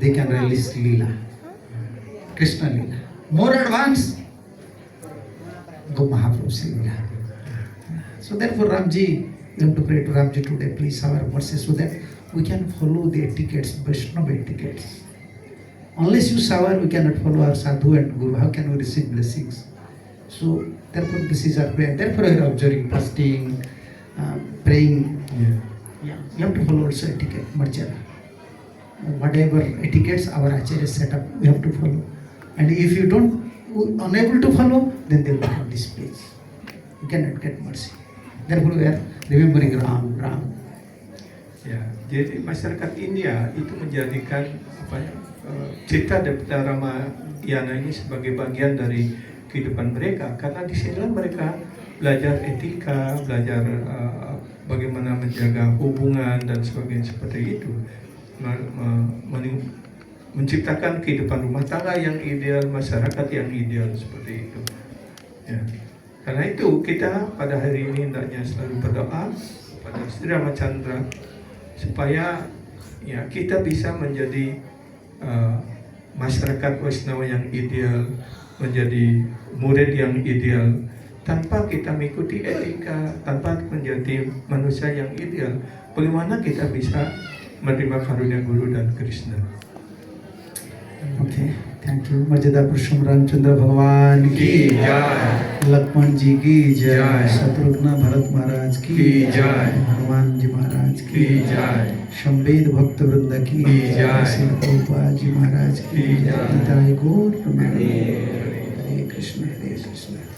they can release Leela, Krishna Leela. More advanced, go Mahaprabhu's Leela. So therefore Ramji, we have to pray to Ramji today, please have mercy so that we can follow the etiquettes, Vaishnava etiquettes. Unless you shower, we cannot follow our sadhu and guru. How can we receive blessings? So therefore this is our prayer. Therefore we are observing fasting, praying. Yeah. You have to follow also etiquette, marjana. Whatever etiquettes our acharya set up, we have to follow. And if you don't, unable to follow, then they will not displease. You cannot get mercy. Therefore we are remembering Ram. Ya, jadi masyarakat India itu menjadikan Cita Depta Ramayana ini sebagai bagian dari kehidupan mereka, karena di sinilah mereka belajar etika, belajar bagaimana menjaga hubungan dan sebagainya seperti itu, menciptakan kehidupan rumah tangga yang ideal, masyarakat yang ideal seperti itu. Ya. Karena itu kita pada hari ini hendaknya selalu berdoa pada Sri Ramacandra supaya ya kita bisa menjadi masyarakat Vaishnava yang ideal, menjadi murid yang ideal tanpa kita mengikuti etika, tanpa menjadi manusia yang ideal. Bagaimana kita bisa menerima karunia Guru dan Krishna? Okay. Thank you. मर्यादा पुरुषोत्तम रामचंद्र भगवान की जय। लक्ष्मण जी की जय, जय। शत्रुघ्न भरत महाराज की जय। हनुमान जी महाराज की जय। शंबेद भक्त वृंद की जय। श्री प्रभुपाद जी महाराज की जय। जय। गौर प्रेमानंद। हरे कृष्ण हरे कृष्ण।